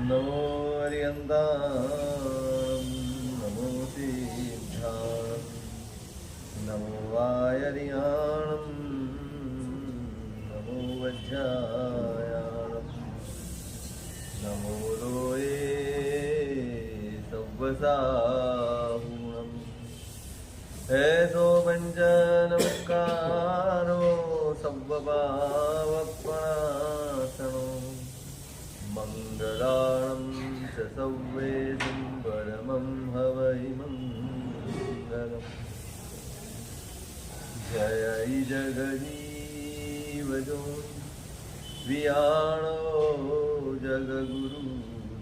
नमो अर्यन्तां नमो सिद्धां नमो वायर्याणं नमो वज्रायाणं नमो लोये सव्वसाहुणं ऐसो पञ्चनमस्कारो सव्वभावपणासनो मङ्गलाणं च सव्वेदं परमं हवै मङ्गलम् जय जगजीवजो वियाणो जगगुरु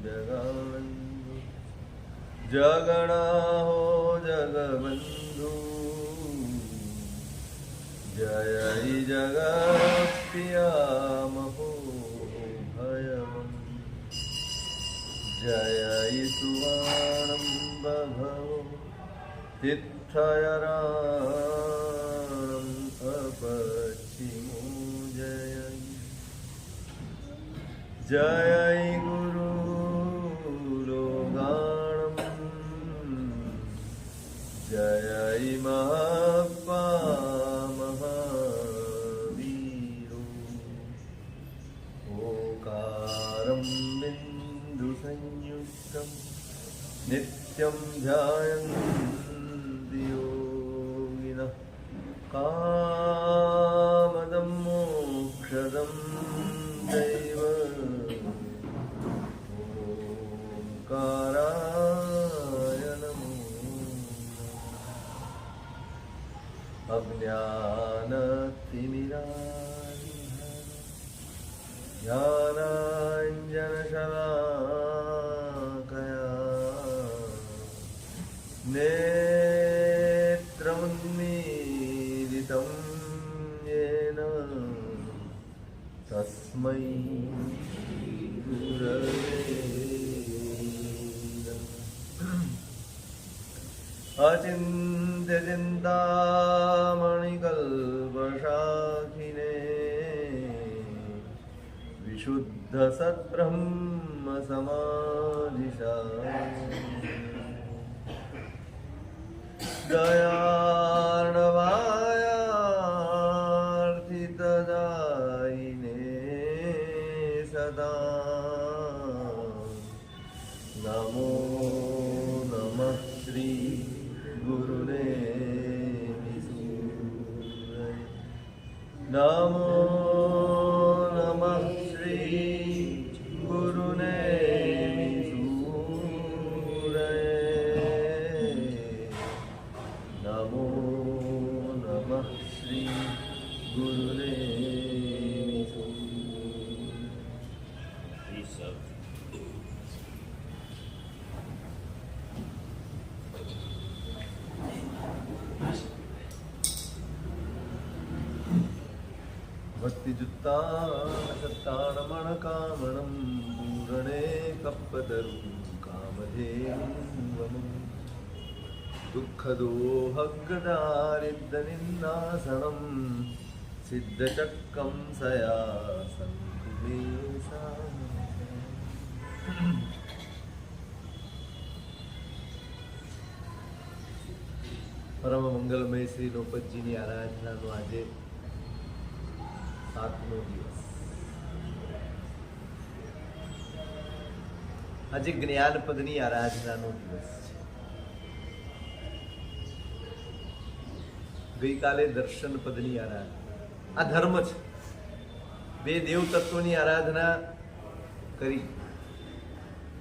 जगानन्दो जगणाहो जगबन्धु जय जगत्पियामहो भयवम् जय सुवाणं बभवो तिष्ठयराणम् अपश्चिमो जय जय गुरु लोगाणम् जय महात्मा महावीरो ओकारं बिन्दुसंयुक्तं नित्यं ध्यायन्ति योगिनः कामदं मोक्षदं दैव ओंकाराय नमो अज्ञानतिमिरान्धः ज्ञानाञ्जनशलाकया नेत्रमुन्मीलितं येन तस्मै गुरवे नमः। अचिन्त्यचिन्तामणिकल्पशाखिने विशुद्धसद्ब्रह्मसमाधिशालिने दयार्णवायार्थितदायिने सदा नमो नमः श्री गुरुने नमो नमः श्री गुरुने नमो नमः श्री गुरुने भक्तिजुत्तानसत्तानमणकामणं पूरणे कप्पतरुं कामधेनुं दुःखदोहग्रदारिद्रनिन्दासनं सिद्धचक्रं सयासन्कुलेशा પરમ મંગલમય શ્રી નોપતજીની આરાધનાનો આજે 7મો દિવસ. આજે જ્ઞાનપદની આરાધનાનો દિવસ છે. ગઈકાલે દર્શન પદની આરાધના. આ ધર્મ છે. બે દેવ તત્વની આરાધના કરી,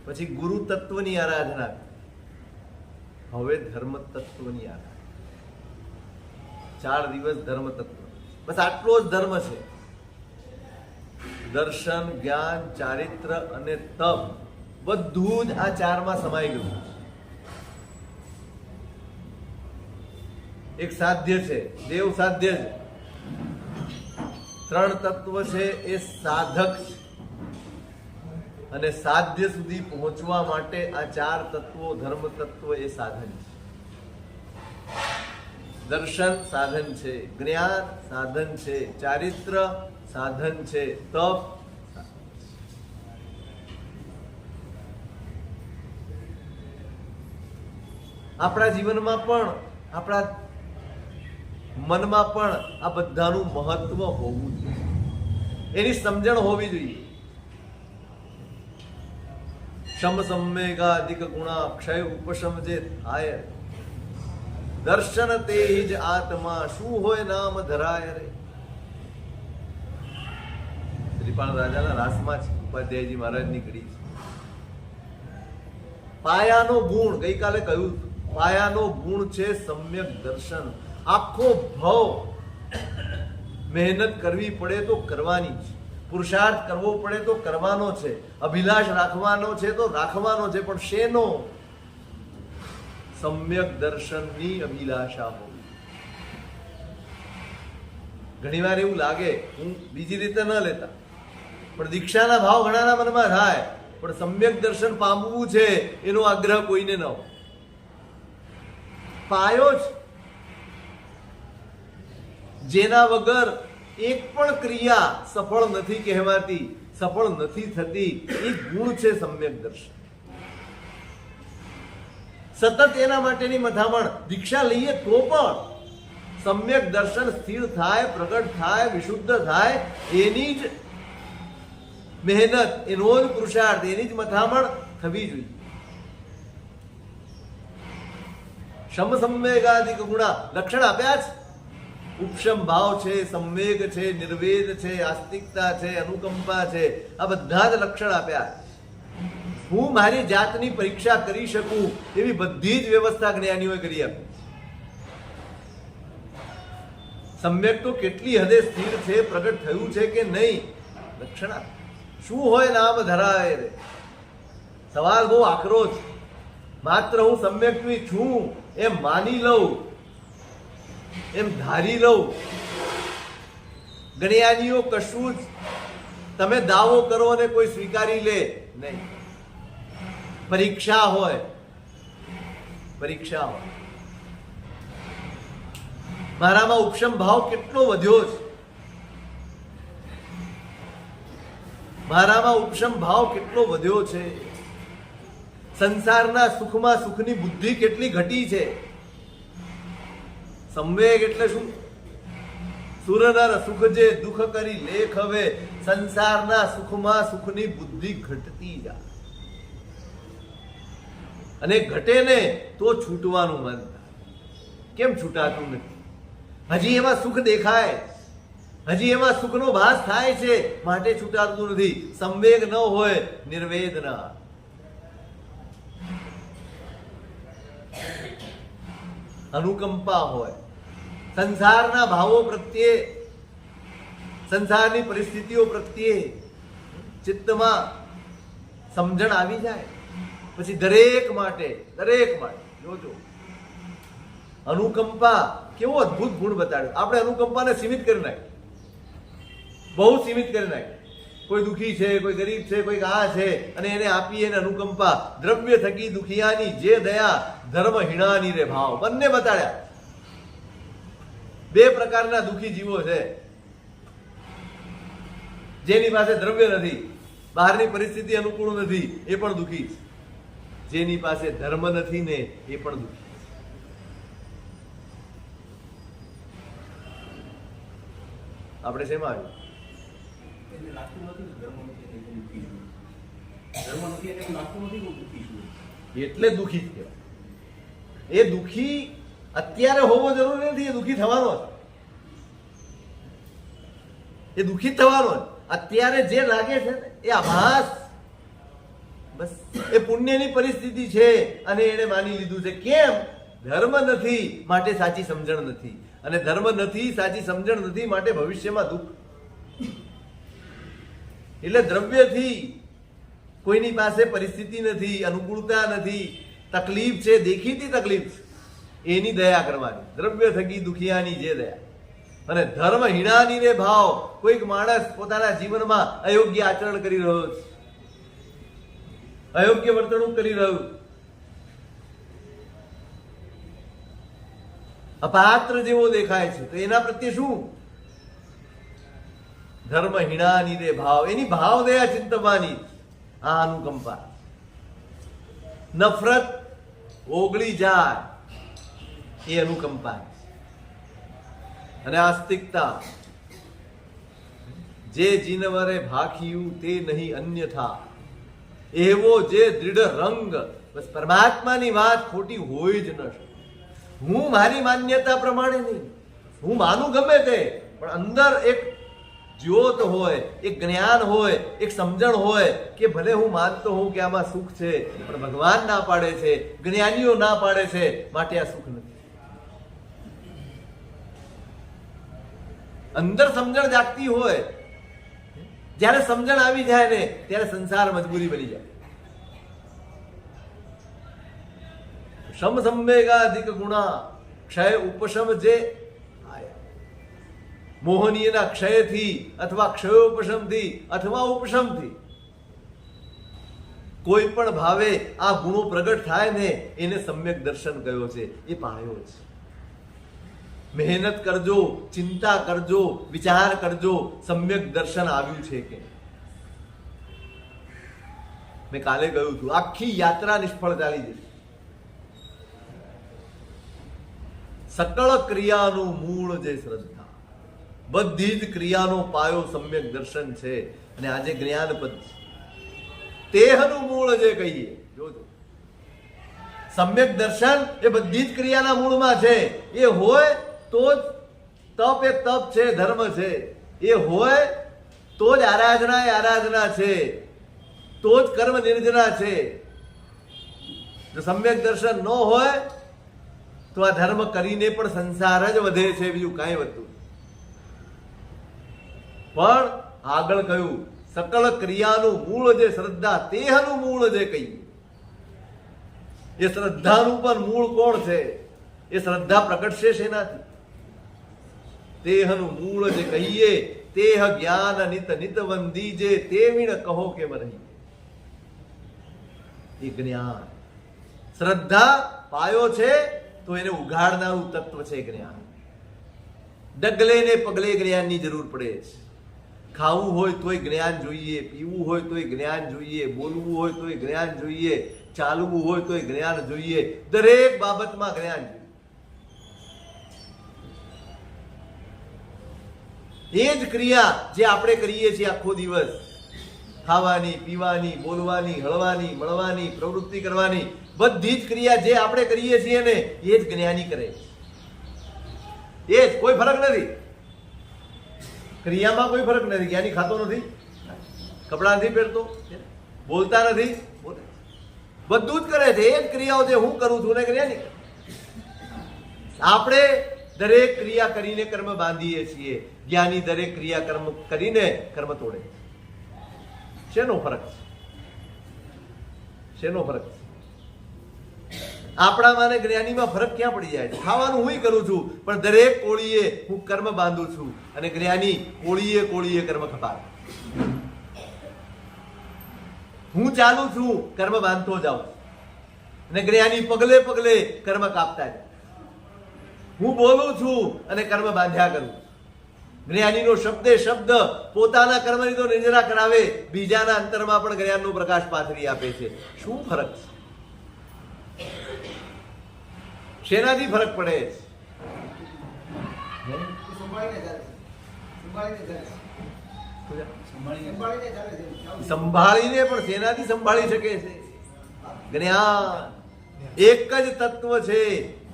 પછી ગુરુ તત્વની આરાધના, હવે ધર્મ તત્વની આરાધના. 4 દિવસ ધર્મ તત્વ, બસ આટલો જ ધર્મ છે. દર્શન, જ્ઞાન, ચારિત્ર અને તપ બધું જ આ 4માં સમાઈ ગયું. એક સાધ્ય છે, દેવ સાધ્ય છે. 3 તત્વ છે એ સાધક છે, અને સાધ્ય સુધી પહોંચવા માટે આ 4 તત્વો, ધર્મ તત્વ એ સાધન છે. દર્શન સાધન છે, જ્ઞાન સાધન છે, ચારિત્ર સાધન છે, તપ આપણા જીવનમાં પણ, આપણા મનમાં પણ આ બધાનું મહત્વ હોવું જોઈએ, એની સમજણ હોવી જોઈએ. શમ સંવેગાધિક ગુણા ક્ષય ઉપશમ જે થાય, દર્શન તેજ આત્મા શું હોય નામ ધરાય રે. શ્રીપાલ રાજાના રાસમાં જ ઉપાધ્યાયજી મહારાજ નીકળી છે. પાયાનો ગુણ ગઈકાલે કહ્યું, પાયાનો ગુણ છે સમ્યક દર્શન. આખો ભાવ મહેનત કરવી પડે તો કરવાની છે, પુરુષાર્થ કરવો પડે તો કરવાનો છે, અભિલાષ રાખવાનો છે તો રાખવાનો છે, પણ શેનો? સમ્યક દર્શનની અભિલાષા હોવી. ઘણીવાર એવું લાગે, હું બીજી રીતે ન લેતા, પણ દીક્ષાના ભાવ ઘણાના મનમાં થાય, પણ સમ્યક દર્શન પામવું છે એનો આગ્રહ કોઈને ન હોય. પાયો જ જેના વગર એક પણ ક્રિયા સફળ નથી કહેવાતી, સફળ નથી થતી, એ ગુણ છે સમ્યક દર્શન. સતત એના માટેની મથામણ. દીક્ષા લઈએ તો પણ સમ્યક દર્શન સ્થિર થાય, પ્રગટ થાય, વિશુદ્ધ થાય, એની જ મહેનત, એનો જ પુરુષાર્થ, એની જ મથામણ થવી જોઈએ. શમ સંવેગાધિક ગુણા લક્ષણ આપ્યા છે. ઉપશમ ભાવ છે, સંવેગ છે, નિર્વેદ છે, આસ્તિકતા છે, અનુકંપા છે, આ બધા જ લક્ષણ આપ્યા. હું મારી જાતની પરીક્ષા કરી શકું એવી બધી જ વ્યવસ્થા જ્ઞાનીઓએ કરી આપી. સમ્યક તો કેટલી હદે સ્થિર છે, પ્રગટ થયું છે કે નહીં, લક્ષણ શું હોય નામ ધરાય રે. સવાલ બહુ આકરો છે. માત્ર હું સમ્યકની છું એમ માની લઉં, એમ ધારી લઉં. જ્ઞાનીઓ કશું જ તમે દાવો કરો અને કોઈ સ્વીકારી લે નહીં. પરીક્ષા હોય, પરીક્ષા હોય. મારામાં ઉપશમ ભાવ કેટલો વધ્યો છે, મારામાં ઉપશમ ભાવ કેટલો વધ્યો છે. સંસારના સુખમાં સુખની બુદ્ધિ કેટલી ઘટી છે. સંવેગ એટલે શું? સુરનર સુખ જે દુઃખ કરી લેખ હવે, સંસારના સુખમાં સુખની બુદ્ધિ ઘટતી જાય. અને ઘટે ને તો છૂટવાનું મન થાય. કેમ છૂટાતું નથી? હજી એમાં સુખ દેખાય, હજી એમાં સુખનો ભાસ થાય છે, માટે છૂટાતું નથી. સંવેગ ન હોય, નિર્વેદ ના, અનુકંપા હોય, સંસારના ભાવો પ્રત્યે, સંસારની પરિસ્થિતિઓ પ્રત્યે ચિત્તમાં સમજણ આવી જાય, પછી દરેક માટે જોજો. અનુકંપા કેવો અદભુત ગુણ બતાડ્યો. આપણે અનુકંપાને સીમિત કરી નાખી, બહુ સીમિત કરી નાખી. કોઈ દુઃખી છે, કોઈ ગરીબ છે, કોઈ આ છે, અને એને આપીએ એને અનુકંપા. દ્રવ્ય થકી દુખિયાની જે દયા, ધર્મ હીણાની રે ભાવ, બંને બતાડ્યા. બે પ્રકારના દુઃખી જીવો છે. જેની પાસે દ્રવ્ય નથી, બહારની પરિસ્થિતિ અનુકૂળ નથી, એ પણ દુઃખી છે. જેની પાસે ધર્મ નથી ને, એ પણ દુઃખી. આપણે શેમાં આવ્યું? એટલે દુઃખી જ કહેવાય. એ દુઃખી અત્યારે હોવો જરૂરી નથી, એ દુઃખી થવાનો જ. એ દુઃખી થવાનો જ. અત્યારે જે લાગે છે એ આભાસ, બસ એ પુણ્યની પરિસ્થિતિ છે અને એને માની લીધું છે. કેમ? ધર્મ નથી માટે સાચી સમજણ નથી, અને ધર્મ નથી, સાચી સમજણ નથી માટે ભવિષ્યમાં દુઃખ. એટલે દ્રવ્યથી કોઈની પાસે પરિસ્થિતિ નથી, અનુકૂળતા નથી, તકલીફ છે, દેખીતી તકલીફ છે, એની દયા કરવાની. દ્રવ્ય થકી દુખિયાની જે દયા. અને ધર્મ હીણાની રે ભાવ. કોઈક માણસ પોતાના જીવનમાં અયોગ્ય આચરણ કરી રહ્યો છે, અયોગ્ય વર્તણૂક કરી રહ્યું, અપાત્ર જેવો દેખાય છે, તો એના પ્રત્યે શું? ધર્મ હીણાની રે ભાવ. એની ભાવ દયા ચિંતવાની, આ અનુકંપા. નફરત ઓગળી જાય, એ અનુકંપા અને આસ્તિકતા. જે જીનવરે ભાખ્યું તે નહીં અન્યથા, એવો જે દૃઢ રંગ. બસ પરમાત્માની વાત ખોટી હોય જ ન શકે. હું મારી માન્યતા પ્રમાણે નહીં, હું માનું ગમે તે, પણ અંદર એક જ્યોત હોય, એક જ્ઞાન હોય, એક સમજણ હોય કે ભલે હું માનતો હોઉં કે આમાં સુખ છે, પણ ભગવાન ના પાડે છે, જ્ઞાનીઓ ના પાડે છે, માટે આ સુખ નથી. અંદર સમજણ જાગતી હોય, જ્યારે સમજણ આવી જાય ને ત્યારે સંસાર મજબૂરી બની જાય. શમ સંવેગાધિક ગુણા ક્ષય ઉપશમ જે મોહનીયના ક્ષયથી અથવા ક્ષયોપશમથી અથવા ઉપશમથી કોઈ પણ ભાવે આ ગુણો પ્રગટ થાય ને એને સમ્યક દર્શન કયો છે. એ પાળ્યો છે. મહેનત કરજો, ચિંતા કરજો, વિચાર કરજો, સમ્યક દર્શન આવ્યું છે કે. મેં કાલે કહ્યું હતું આખી યાત્રા નિષ્ફળ ચાલી જશે. સકળ ક્રિયાનું મૂળ જે શ્રદ્ધા, બધી જ ક્રિયાનો પાયો સમ્યક દર્શન છે. અને આજે જ્ઞાનપદ તેહનું મૂળ જે કહીએ, જોજો સમ્યક દર્શન એ બધી જ ક્રિયાના મૂળમાં છે. એ હોય તો જ તપ એ તપ છે, ધર્મ છે. એ હોય તો જ આરાધના એ આરાધના છે, તો જ કર્મ નિર્જના છે. જો સમ્યક દર્શન ન હોય તો આ ધર્મ કરીને પણ સંસાર જ વધે છે, બીજું કાંઈ વધતું. પણ આગળ કહ્યું સકળ ક્રિયાનું મૂળ જે શ્રદ્ધા, તેહનું મૂળ જે કહીએ, એ શ્રદ્ધાનું પણ મૂળ કોણ છે? એ શ્રદ્ધા પ્રગટશે શેનાથી? તેહનું મૂળ જે કહીએ, તેહ જ્ઞાન નિત નિત વંદી જે તે વીણ કહો કે મરહી. એ જ્ઞાન, શ્રદ્ધા પાયો છે તો એને ઉઘાડનારું તત્વ છે જ્ઞાન. ડગલે ને પગલે જ્ઞાનની જરૂર પડે છે. ખાવું હોય તોય જ્ઞાન જોઈએ, પીવું હોય તોય જ્ઞાન જોઈએ, બોલવું હોય તોય જ્ઞાન જોઈએ, ચાલવું હોય તોય જ્ઞાન જોઈએ. દરેક બાબતમાં જ્ઞાન જોઈએ. એ જ ક્રિયા જે આપણે કરીએ છીએ આખો દિવસ, ખાવાની, પીવાની, બોલવાની, હળવાની, મળવાની, પ્રવૃત્તિ કરવાની, બધી જ ક્રિયા જે આપણે કરીએ છીએ ને એ જ જ્ઞાની કરે. એ જ, કોઈ ફરક નથી. ક્રિયામાં કોઈ ફરક નથી. જ્ઞાની ખાતો નથી, કપડા નથી પહેરતો, બોલતા નથી, બધું જ કરે છે. એ જ ક્રિયાઓ જે હું કરું છું ને જ્ઞાની. આપણે દરેક ક્રિયા કરીને કર્મ બાંધીએ છીએ, જ્ઞાની દરેક ક્રિયા કર્મ કરીને કર્મ તોડે. શેનો ફરક છે? શેનો ફરક છે? આપણામાં ને જ્ઞાનીમાં ફરક ક્યાં પડી જાય છે? ખાવાનું હું કરું છું, પણ દરેક કોળીએ હું કર્મ બાંધું છું, અને જ્ઞાની કોળીએ કોળીએ કર્મ ખપાવે. હું ચાલુ છું, કર્મ બાંધતો જાઉં, અને જ્ઞાની પગલે પગલે કર્મ કાપતા જાય. હું બોલું છું અને કર્મ બાંધ્યા કરું. જ્ઞાનીનો શબ્દે શબ્દ પોતાના કર્મની તો નિર્જરા કરાવે, બીજાના અંતરમાં પણ જ્ઞાનનો પ્રકાશ પાથરી આપે છે. શું ફરક છે? શેનાથી ફરક પડે? સંભાળીને, પણ શેનાથી સંભાળી શકે છે? જ્ઞાન એક જ તત્વ છે.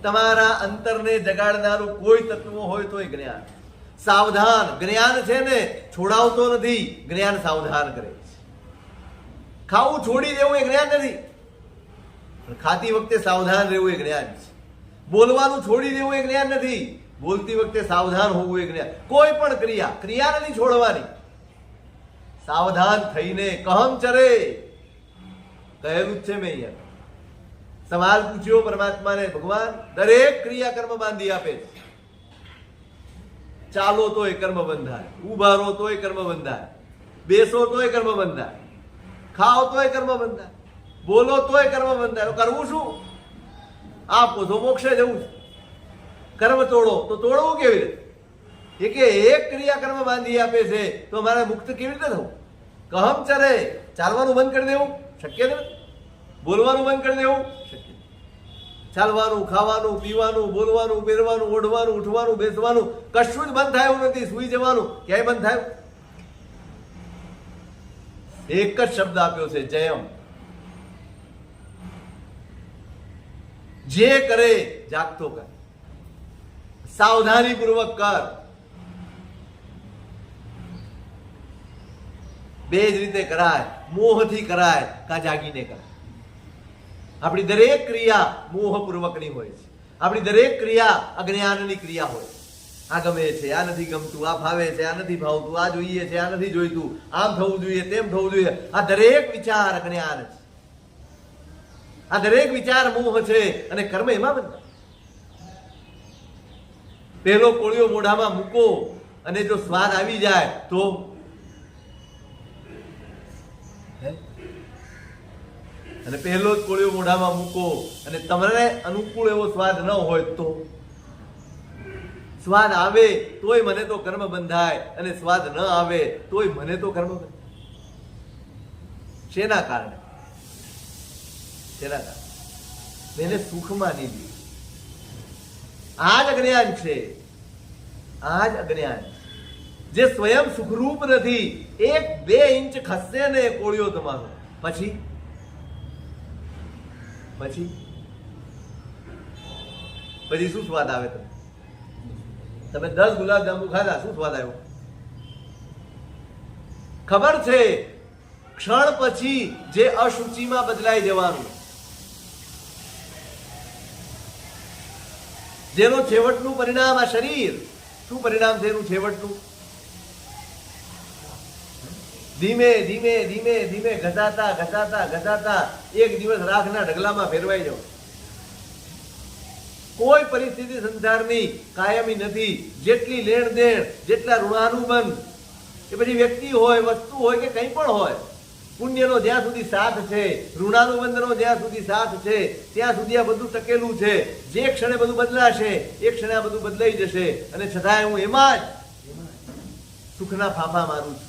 તમારા અંતરને જગાડનારું કોઈ તત્વ હોય તો એ જ્ઞાન. સાવધાન જ્ઞાન છે ને, છોડાવતો નથી, જ્ઞાન સાવધાન કરે છે. ખાવું છોડી દેવું એ જ્ઞાન નથી, ખાતી વખતે સાવધાન રહેવું એ જ્ઞાન છે. બોલવાનું છોડી દેવું એ જ્ઞાન નથી, બોલતી વખતે સાવધાન હોવું એ જ્ઞાન. કોઈ પણ ક્રિયા નથી છોડવાની. સાવધાન થઈને કહમ ચરે કહેલું જ છે. મેં અહીંયા સવાલ પૂછ્યો પરમાત્માને, ભગવાન દરેક ક્રિયા કર્મ બાંધી આપે છે. ચાલો તોય કર્મ બંધાય, ઉભા રહો તોય કર્મ બંધાય, બેસો તોય કર્મ બંધાય, ખાઓ તોય કર્મ બંધાય, બોલો તોય કર્મ બંધાય. કરવું શું? આપો તો મોક્ષે જવું છે. કર્મ તોડો તો તોડવું કેવી રીતે? એક ક્રિયા કર્મ બાંધી આપે છે, તો મારે મુક્ત કેવી રીતે થવું? કહમ ચરે, ચાલવાનું બંધ કરી દેવું શક્ય નથી. બોલવાનું બંધ કરી દેવું શક્ય. ચાલવાનું, ખાવાનું, પીવાનું, બોલવાનું, પહેરવાનું, ઓઢવાનું, ઉઠવાનું, બેસવાનું કશું જ બંધ થાય એવું નથી. સુઈ જવાનું ક્યાંય બંધ થાય? એક જ શબ્દ આપ્યો છે, જયમ. જે કરે જાગતો કર, સાવધાની પૂર્વક કર. બે જ રીતે કરાય, મોહથી કરાય કા જાગીને કરાય. આપણી દરેક ક્રિયા મોહપૂર્વકની હોય છે. આપણી દરેક ક્રિયા અજ્ઞાનની ક્રિયા હોય. આ ગમે છે, આ નથી ગમતું, આ ભાવે છે, આ નથી ભાવતું, આ જોઈએ છે, આ નથી જોઈતું, આમ થવું જોઈએ, તેમ થવું જોઈએ. આ દરેક વિચાર અજ્ઞાન છે. આ દરેક વિચાર મોહ છે અને કર્મ એમાં બંધાય. પહેલો કોળિયો મોઢામાં મૂકો અને જો સ્વાદ આવી જાય તો અને પહેલો જ કોળિયો મોઢામાં મૂકો અને તમને અનુકૂળ એવો સ્વાદ ન હોય તો સ્વાદ આવે તોય મને તો કર્મ બંધાય અને સ્વાદ ન આવે તોય મને તો કર્મ બંધાય. શેના કારણે? શેના કારણે? એને સુખમાં નહીં લીધું. આ જ અજ્ઞાન છે. આ જ અજ્ઞાન જે સ્વયં સુખરૂપ નથી. 1-2 ઇંચ ખસે ને કોળિયો તમારો, પછી પછી પછી શું સ્વાદ આવે? તમે 10 ગુલાબજાંબુ ખાધા, શું સ્વાદ આવ્યો? ખબર છે ક્ષણ પછી જે અશુચિમાં બદલાઈ જવાનું, જેનું છેવટનું પરિણામ આ શરીર. શું પરિણામ છે એનું છેવટનું? ધીમે ધીમે ધીમે ધીમે ઘસાતા ઘસાતા ઘસાતા એક દિવસ રાખના ઢગલામાં ફેરવાઈ જાવ. કોઈ પરિસ્થિતિ સંસારની કાયમી નથી. જેટલી લેણ દેણ, જેટલા ઋણાનુબંધ, એ પછી વ્યક્તિ હોય, વસ્તુ હોય કે કંઈ પણ હોય, પુણ્યનો જ્યાં સુધી સાથ છે, ઋણાનુબંધનો જ્યાં સુધી સાથ છે, ત્યાં સુધી આ બધું ટકેલું છે. જે ક્ષણે બધું બદલાશે એ ક્ષણે આ બધું બદલાઈ જશે. અને છતાંય હું એમાં જ સુખના ફાંફા મારું છું,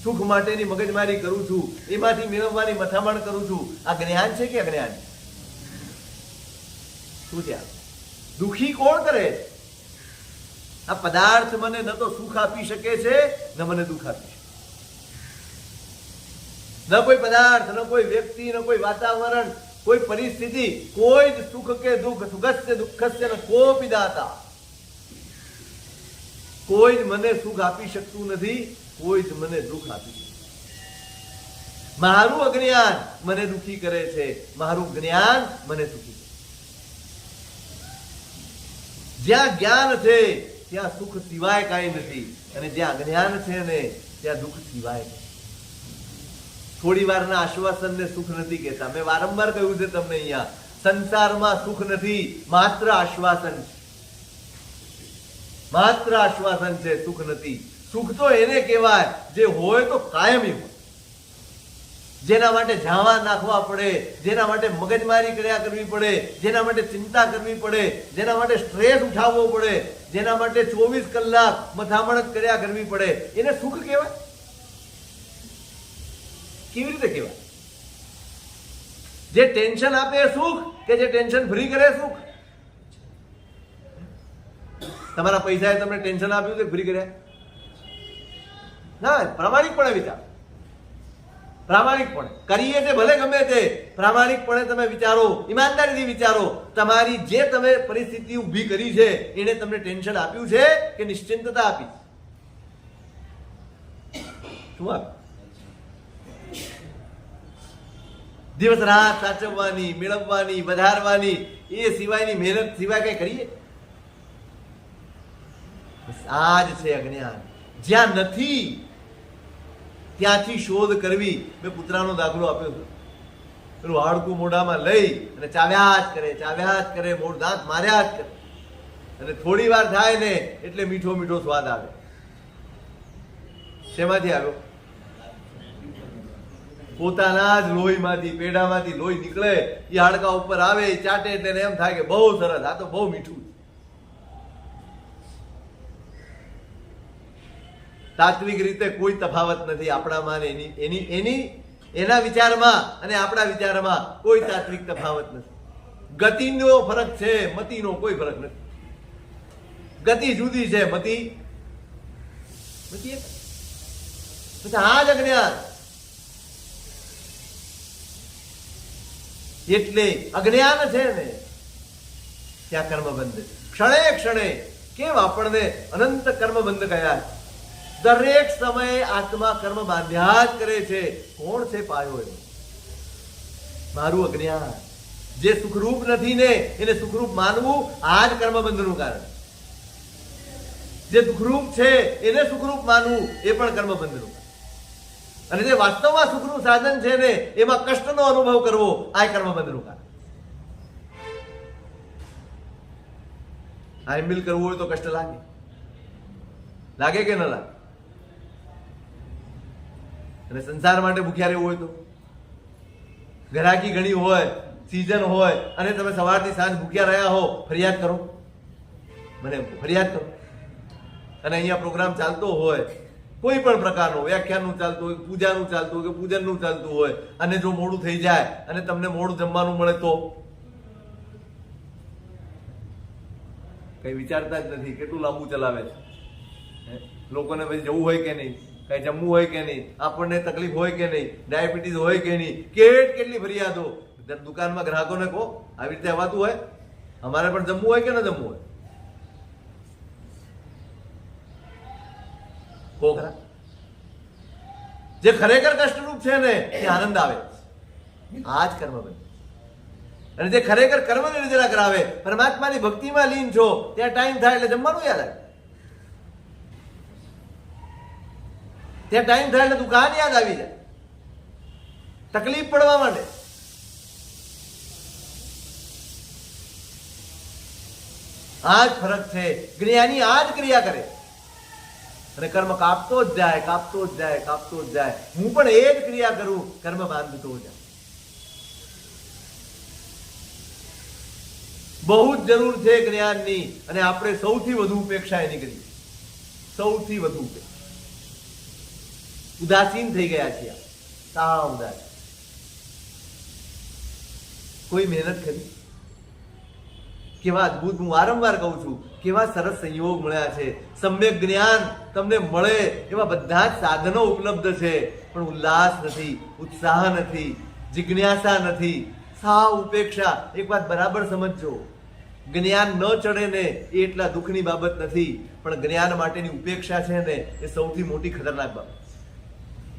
સુખ માટેની મગજમારી કરું છું, એમાંથી મેળવવાની મથામણ કરું છું. આ જ્ઞાન છે કે અજ્ઞાન? શું છે? દુઃખી કોણ કરે? આ પદાર્થ મને ન તો સુખ આપી શકે છે ન મને દુઃખ આપી શકે. ન કોઈ પદાર્થ, ન કોઈ વ્યક્તિ, ન કોઈ વાતાવરણ, કોઈ પરિસ્થિતિ, કોઈ જ સુખ કે દુઃખ, સુખસ્ય દુઃખસ્ય ન કોપી દાતા. કોઈ જ મને સુખ આપી શકતું નથી, કોઈ જ મને દુઃખ આપી શકે. મારું અજ્ઞાન મને દુઃખી કરે છે, મારું જ્ઞાન મને સુખી કરે. જ્યાં જ્ઞાન છે ત્યાં સુખ સિવાય કાંઈ નથી, અને જ્યાં અજ્ઞાન છે ને ત્યાં દુઃખ સિવાય. થોડી વારના આશ્વાસનને સુખ નથી કહેતા. મેં વારંવાર કહ્યું છે તમને, અહીંયા સંસારમાં સુખ નથી, માત્ર આશ્વાસન છે. માત્ર આશ્વાસન છે, સુખ નથી. સુખ તો એને કહેવાય જે હોય તો કાયમી હોય, જેના માટે ઝાવા નાખવા પડે, જેના માટે મગજમારી કર્યા કરવી પડે, જેના માટે ચિંતા કરવી પડે, જેના માટે સ્ટ્રેસ ઉઠાવવો પડે, જેના માટે 24 કલાક મથામણ કર્યા કરવી પડે, એને સુખ કહેવાય? કેવી રીતે કહેવાય? જે ટેન્શન આપે સુખ કે જે ટેન્શન ફ્રી કરે સુખ? તમારા પૈસાએ તમને ટેન્શન આપ્યું કે ફ્રી કર્યા? ના, પ્રામાણિકપણે વિચાર. પ્રામાણિકપણે કરીએ તે ભલે ગમે તે, પ્રામાણિકપણે તમે વિચારો, ઈમાનદારીથી વિચારો. તમારી જે તમે પરિસ્થિતિ ઊભી કરી છે એને તમને ટેન્શન આપ્યું છે કે નિશ્ચિંતતા આપી? શું આપ્યું? દિવસ રાત સાચવવાની, મેળવવાની, વધારવાની, એ સિવાયની મહેનત સિવાય કઈ કરીએ? આ જ છે અજ્ઞાન. જ્યાં નથી ત્યાંથી શોધ કરવી. મેં કૂતરાનો દાખલો આપ્યો હતો. પેલું હાડકું મોઢામાં લઈ અને ચાવ્યા જ કરે, ચાવ્યા જ કરે, મોઢ દાંત માર્યા જ કરે, અને થોડી વાર થાય ને એટલે મીઠો મીઠો સ્વાદ આવે. શેમાંથી આવ્યો? પોતાના જ લોહીમાંથી, પેઢામાંથી લોહી નીકળે, એ હાડકા ઉપર આવે, ચાટે એટલે એમ થાય કે બહુ સરસ, આ તો બહુ મીઠું. તાત્વિક રીતે કોઈ તફાવત નથી આપણામાં એના વિચારમાં અને આપણા વિચારમાં કોઈ તાત્વિક તફાવત નથી. ગતિનો ફરક છે, મતિનો કોઈ ફરક નથી. ગતિ જુદી છે, મતિ એક. આ જ અજ્ઞાન. એટલે અજ્ઞાન છે ને ત્યાં કર્મબંધ. ક્ષણે ક્ષણે કેમ આપણને અનંત કર્મબંધ કયા? દરેક સમયે આત્મા કર્મ બાંધ્યા જ કરે છે. કોણ છે પાયો એનો? મારું અજ્ઞાન. જે સુખરૂપ નથી ને એને સુખરૂપ માનવું આ જ કર્મબંધનું કારણ. જે દુઃખરૂપ છે એને સુખરૂપ માનવું એ પણ કર્મબંધનું. અને જે વાસ્તવમાં સુખનું સાધન છે ને એમાં કષ્ટનો અનુભવ કરવો આ કર્મબંધનું કારણ. આઈમ્બિલ કરવું હોય તો કષ્ટ લાગે. લાગે કે ન લાગે? અને સંસાર માટે ભૂખ્યા રહેવું હોય તો, ગ્રાહકી ઘણી હોય, સિઝન હોય અને તમે સવારથી સાંજ ભૂખ્યા રહ્યા હો, ફરિયાદ કરો. મને ફરિયાદ કરો. અને અહીંયા પ્રોગ્રામ ચાલતો હોય, કોઈ પણ પ્રકારનો વ્યાખ્યાનનું ચાલતું હોય, પૂજાનું ચાલતું હોય કે પૂજનનું ચાલતું હોય, અને જો મોડું થઈ જાય અને તમને મોડું જમવાનું મળે તો કઈ વિચારતા જ નથી કેટલું લાંબુ ચલાવે છે. લોકોને પછી જવું હોય કે નહીં, કઈ જમવું હોય કે નહીં, આપણને તકલીફ હોય કે નહીં, ડાયાબિટીસ હોય કે નહીં, કેટલી ફરિયાદો. દુકાનમાં ગ્રાહકોને કહો આવી રીતે અવાતું હોય, અમારે પણ જમવું હોય કે ન જમવું હોય? ખરા. જે ખરેખર કષ્ટરૂપ છે ને એ આનંદ આવે, આ જ કર્મબંધ. અને જે ખરેખર કર્મ નિર્જરા કરાવે, પરમાત્માની ભક્તિમાં લીન છો, ત્યાં ટાઈમ થાય એટલે જમવાનું યાદ આવે, ત્યાં ટાઈમ થાય એટલે દુકાન યાદ આવી જાય, તકલીફ પડવા માંડે. આ જ ફરક છે. જ્ઞાની આ જ ક્રિયા કરે અને કર્મ કાપતો જ જાય, કાપતો જ જાય, કાપતો જ જાય. હું પણ એ જ ક્રિયા કરું, કર્મ બાંધતો જાય. બહુ જ જરૂર છે જ્ઞાનની. અને આપણે સૌથી વધુ ઉપેક્ષા એની કરી, સૌથી વધુ ઉદાસીન થઈ ગયા છીએ. સાવ ઉદાસ. કોઈ મહેનત કરી. કેવા અદભુત, હું વારંવાર કહું છું, કેવા સરસ સંયોગ મળ્યા છે. સમ્યક જ્ઞાન તમને મળે એવા બધા જ સાધનો ઉપલબ્ધ છે, પણ ઉલ્લાસ નથી, ઉત્સાહ નથી, જિજ્ઞાસા નથી, સાવ ઉપેક્ષા. એક વાત બરાબર સમજજો, જ્ઞાન ન ચડે ને એ એટલા દુઃખની બાબત નથી, પણ જ્ઞાન માટેની ઉપેક્ષા છે ને એ સૌથી મોટી ખતરનાક બાબત.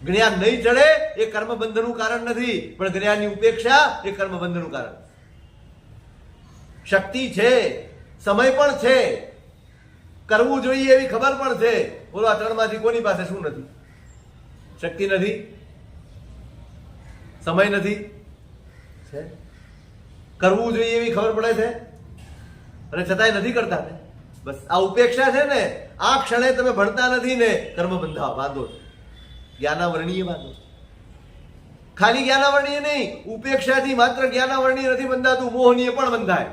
જ્ઞાન નહીં ચડે એ કર્મબંધનું કારણ નથી, પણ જ્ઞાનની ઉપેક્ષા એ કર્મબંધનું કારણ. શક્તિ છે, સમય પણ છે, કરવું જોઈએ એવી ખબર પણ છે. બોલો આ ત્રણમાંથી કોની પાસે શું નથી? શક્તિ નથી, સમય નથી, છે કરવું જોઈએ એવી ખબર પડે છે અને છતાંય નથી કરતા. બસ આ ઉપેક્ષા છે ને, આ ક્ષણે તમે ભણતા નથી ને કર્મ બાંધો છો, જ્ઞાનાવરણીય બાંધો. ખાલી જ્ઞાનાવરણીય નહીં, ઉપેક્ષાથી માત્ર જ્ઞાનાવરણીય નથી બંધાતું, મોહનીય પણ બંધાય.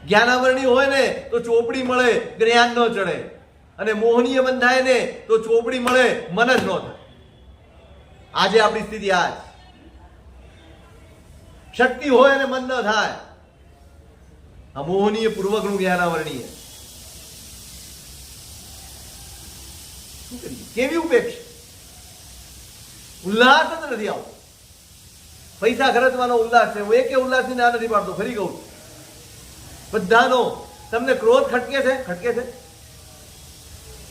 જ્ઞાનાવરણી હોય ને તો ચોપડી મળે, જ્ઞાન ન ચડે, અને મોહનીય બંધાય ને તો ચોપડી મળે, મન જ ન થાય. આજે આપણી સ્થિતિ આ જ. શક્તિ હોય અને મન ન થાય. આ મોહનીય પૂર્વકનું જ્ઞાનાવરણીય. શું કરીએ? કેવી ઉપેક્ષા? ઉલ્લાસ જ નથી આવતો. પૈસા ખર્ચવાનો ઉલ્લાસ છે, હું એકે ઉલ્લાસની ના નથી પાડતો, ફરી કહું છું. બધાનો તમને ક્રોધ ખટકે છે, ખટકે છે,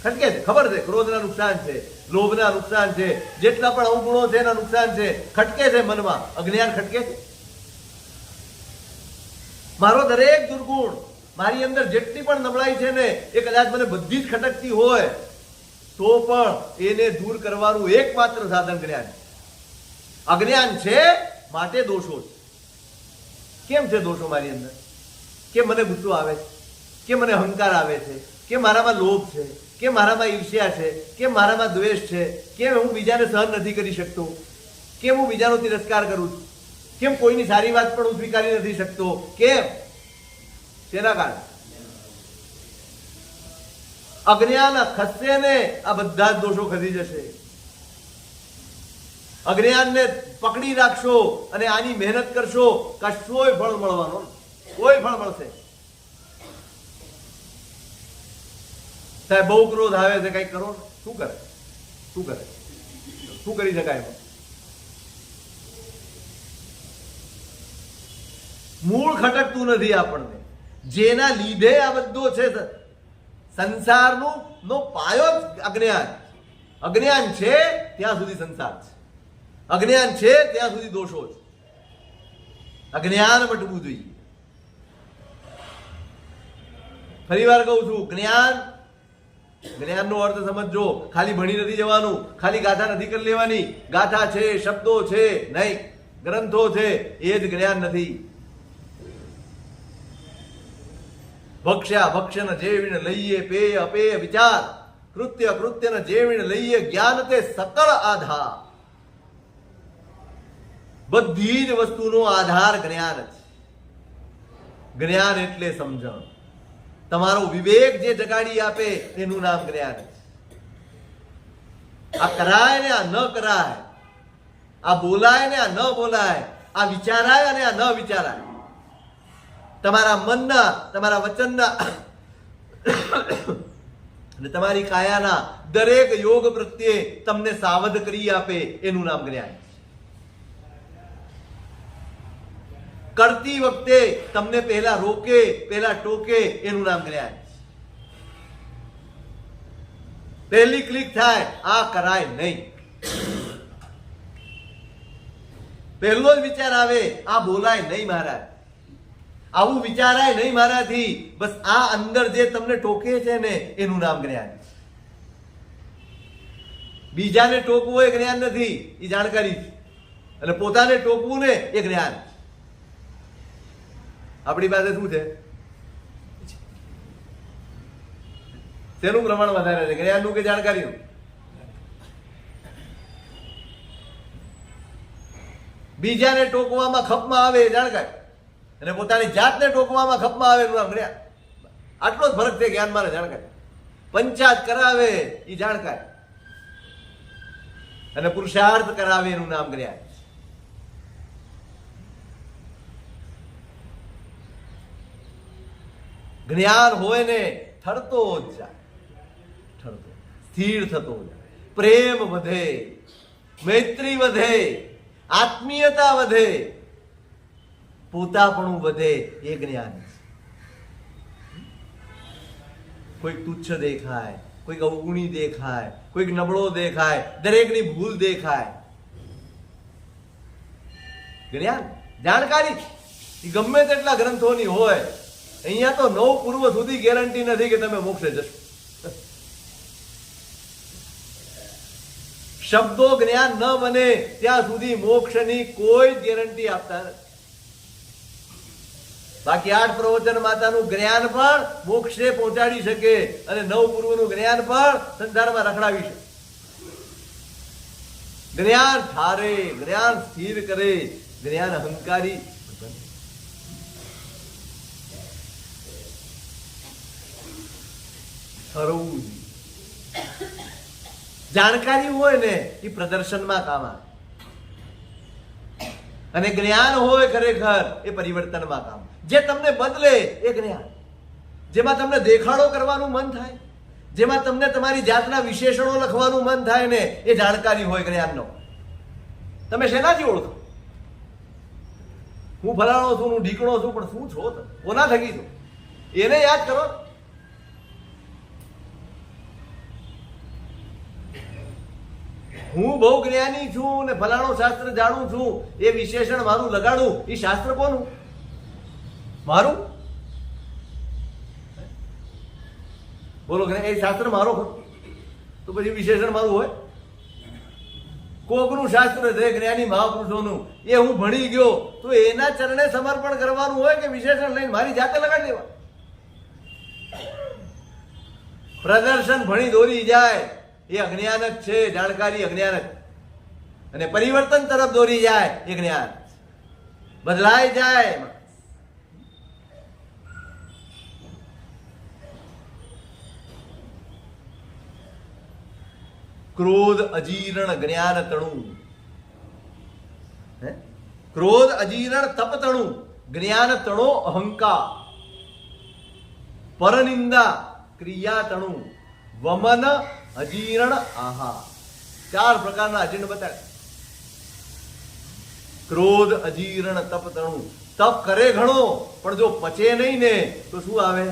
ખટકે છે, ખબર છે. ક્રોધના નુકસાન છે, લોભના નુકસાન છે, જેટલા પણ અવગુણો છે એના નુકસાન છે, ખટકે છે મનમાં. અજ્ઞાન ખટકે છે. મારો દરેક દુર્ગુણ, મારી અંદર જેટલી પણ નબળાઈ છે ને એ કદાચ મને બધી જ ખટકતી હોય તો પણ એને દૂર કરવાનું એકમાત્ર સાધન જ્ઞાન. અજ્ઞાન છે માટે દોષો છે. કેમ છે દોષો મારી અંદર? કે મને ગુસ્સો આવે છે, કે મને અહંકાર આવે છે, કે મારામાં લોભ છે, કે મારામાં ઈર્ષ્યા છે, કે મારામાં દ્વેષ છે, કેમ હું બીજાને સહન નથી કરી શકતો, કેમ હું બીજાનો તિરસ્કાર કરું છું, કેમ કોઈની સારી વાત પણ હું સ્વીકારી નથી શકતો, કેમ? તેના કારણે અજ્ઞાન ખસશે ને આ બધા જ દોષો ખસી જશે. અજ્ઞાનને પકડી રાખશો અને આની મહેનત કરશો, કશોય ફળ મળવાનો, કોઈ ફળ મળશે. સાહેબ બહુ ક્રોધ આવે છે, કઈક કરો. શું કરે? શું કરે? શું કરી શકાય? મૂળ ખટકતું નથી આપણને. જેના લીધે આ બધો છે સંસારનું નો પાયો જ અજ્ઞાન. અજ્ઞાન છે ત્યાં સુધી સંસાર છે, અજ્ઞાન છે ત્યાં સુધી દોષો છે. અજ્ઞાન મટવું જોઈએ. ફરી વાર કહું છું, જ્ઞાનનો અર્થ સમજો. ખાલી ભણી નથી જવાનું, ખાલી ગાથા નથી કરી લેવાની. ગાથા છે, શબ્દો છે નહીં, ગ્રંથો છે, એ જ જ્ઞાન નથી. ભક્ષ્યા ભક્ષણ જેવીને લઈએ, પેય અપેય વિચાર, કૃત્ય કૃત્યને જેવીને લઈએ, જ્ઞાન તે સકળ આધાર. બધી જ વસ્તુનો આધાર જ્ઞાન છે. જ્ઞાન એટલે સમજણ. તમારો વિવેક જે જગાડી આપે એનું નામ જ્ઞાન છે. આ કરાય ને આ ન કરાય, આ બોલાય ને આ ન બોલાય, આ વિચારાય અને આ ન વિચારાય. તમારા મનના, તમારા વચનના અને તમારી કાયાના દરેક યોગ પ્રત્યે તમને સાવધ કરી આપે એનું નામ જ્ઞાન. કરતી વખતે તમને પહેલા રોકે, પહેલા ટોકે એનું નામ જ્ઞાન. પહેલી ક્લિક થાય, આ કરાય નહીં. પહેલો જ વિચાર આવે, આ બોલાય નહીં મહારાજ, આવું વિચારાય નહીં મારાથી. બસ આ અંદર જે તમને ટોકે છે ને એનું નામ જ્ઞાન. બીજાને ટોકવું એ જ્ઞાન નથી, એ જાણકારી છે. અને પોતાને ટોકવું ને એ જ્ઞાન. આપણી પાસે શું છે? તેનું પ્રમાણ વધારે છે, જ્ઞાનનું કે જાણકારીનું? બીજાને ટોકવામાં ખપમાં આવે એ જાણકારી, અને પોતાની જાતને ટોકવામાં ખપમાં આવે એનું નામ જ્ઞાન. આટલો જ ફરક છે જ્ઞાન માં જાણકારી. પંચાયત કરાવે એ જાણકારી, અને પુરુષાર્થ કરાવે એનું નામ જ્ઞાન. જ્ઞાન હોય ને ઠરતો જ જાય, ઠરતો, સ્થિર થતો જાય. પ્રેમ વધે, મૈત્રી વધે, આત્મીયતા વધે, પોતાપણું વધે, એ જ્ઞાન છે. કોઈક તુચ્છ દેખાય, કોઈક અવગુણી દેખાય, કોઈક નબળો દેખાય, દરેકની ભૂલ દેખાય, જ્ઞાન, જાણકારી. ગમે તેટલા ગ્રંથોની હોય, અહીંયા તો 9 પૂર્વ સુધી ગેરંટી નથી કે તમે મોક્ષે જશો. શબ્દો જ્ઞાન ન બને ત્યાં સુધી મોક્ષની કોઈ ગેરંટી આપતા નથી. બાકી 8 પ્રવચન માતાનું જ્ઞાન પણ મોક્ષે પહોંચાડી શકે, અને 9 પૂર્વનું જ્ઞાન પણ સંસારમાં રખડાવી શકે. જ્ઞાન ઠારે, જ્ઞાન સ્થિર કરે, જ્ઞાન અહંકારી. જાણકારી હોય ને એ પ્રદર્શનમાં કામ આવે, અને જ્ઞાન હોય ખરેખર એ પરિવર્તનમાં કામ. જે તમને બદલે એ જ્ઞાન. જેમાં તમને દેખાડો કરવાનું મન થાય, જેમાં તમને તમારી જાતના વિશેષણો લખવાનું મન થાય ને એ જાણકારી હોય જ્ઞાનનો. તમે શેનાથી ઓળખો? હું ફલાણો છું, હું ઢીકણો છું, પણ શું છો તમે? કોના થકી છો એને યાદ કરો. હું બહુ જ્ઞાની છું ને ફલાણો શાસ્ત્ર જાણું છું, એ વિશેષણ મારું લગાડું, એ શાસ્ત્ર કોનું? મારું. બોલો, એ શાસ્ત્ર મારો તો પછી વિશેષણ મારું હોય? કોકનું શાસ્ત્ર છે જ્ઞાની મહાપુરુષોનું, એ હું ભણી ગયો તો એના ચરણે સમર્પણ કરવાનું હોય કે વિશેષણ લઈને મારી જાતે લગાડી દેવા? પ્રદર્શન ભણી દોરી જાય એ અજ્ઞાન જ છે, જાણકારી અજ્ઞાન જ. અને પરિવર્તન તરફ દોરી જાય એ જ્ઞાન. બદલાઈ જાય. ક્રોધ અજીર્ણ જ્ઞાન તણું. ક્રોધ અજીરણ તપ તણું, જ્ઞાન તણો અહંકાર, પરનિંદા ક્રિયા તણું, વમન અજીરણ આહાર. 4 પ્રકારના અજીર્ણ બતાવે. ક્રોધ અજીરણ તપ તણું. તપ કરે ઘણો પણ જો પચે નહીં ને તો શું આવે?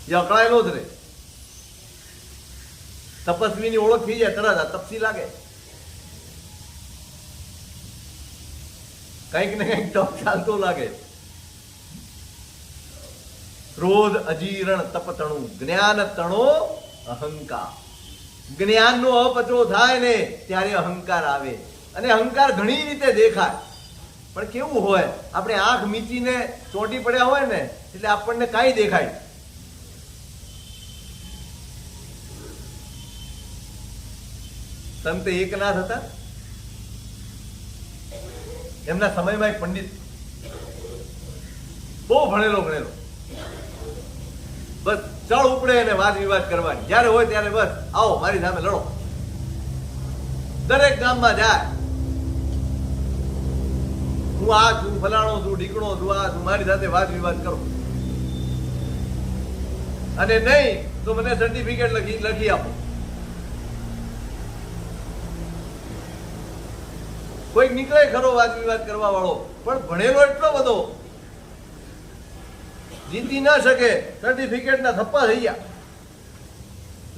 એ અકળાયેલો જ રહે. તપસ્વીની ઓળખ થઈ જાય તરત, આ તપસી લાગે. કંઈક ને કંઈક તપ ચાલતો લાગે. ક્રોધ અજીરણ તપ તણું, જ્ઞાન તણો અહંકાર. જ્ઞાનનો અપચો થાય ને ત્યારે અહંકાર આવે, અને અહંકાર ઘણી રીતે દેખાય. પણ કેવું હોય, આપણે આંખ મીચીને ચોંટી પડ્યા હોય ને એટલે આપણને કાંઈ દેખાય. સંત એકનાથ હતા, એમના સમયમાં એક પંડિત, બહુ ભણેલો, બસ ચળ ઉપડે અને વાદ વિવાદ કરવાની. જયારે હોય ત્યારે બસ આવો મારી સામે લડો. દરેક ગામમાં જાય, હું આ છું, ફલાણો છું, ઢીકણો છું, આ છું, મારી સાથે વાદ વિવાદ કરો. અને નહીં તો મને સર્ટિફિકેટ લખી આપો. કોઈક નીકળે ખરો વાદ વિવાદ કરવા વાળો, પણ ભણેલો એટલો બધો, જીતી ના શકે, સર્ટિફિકેટ ના થપ્પા થઈ ગયા.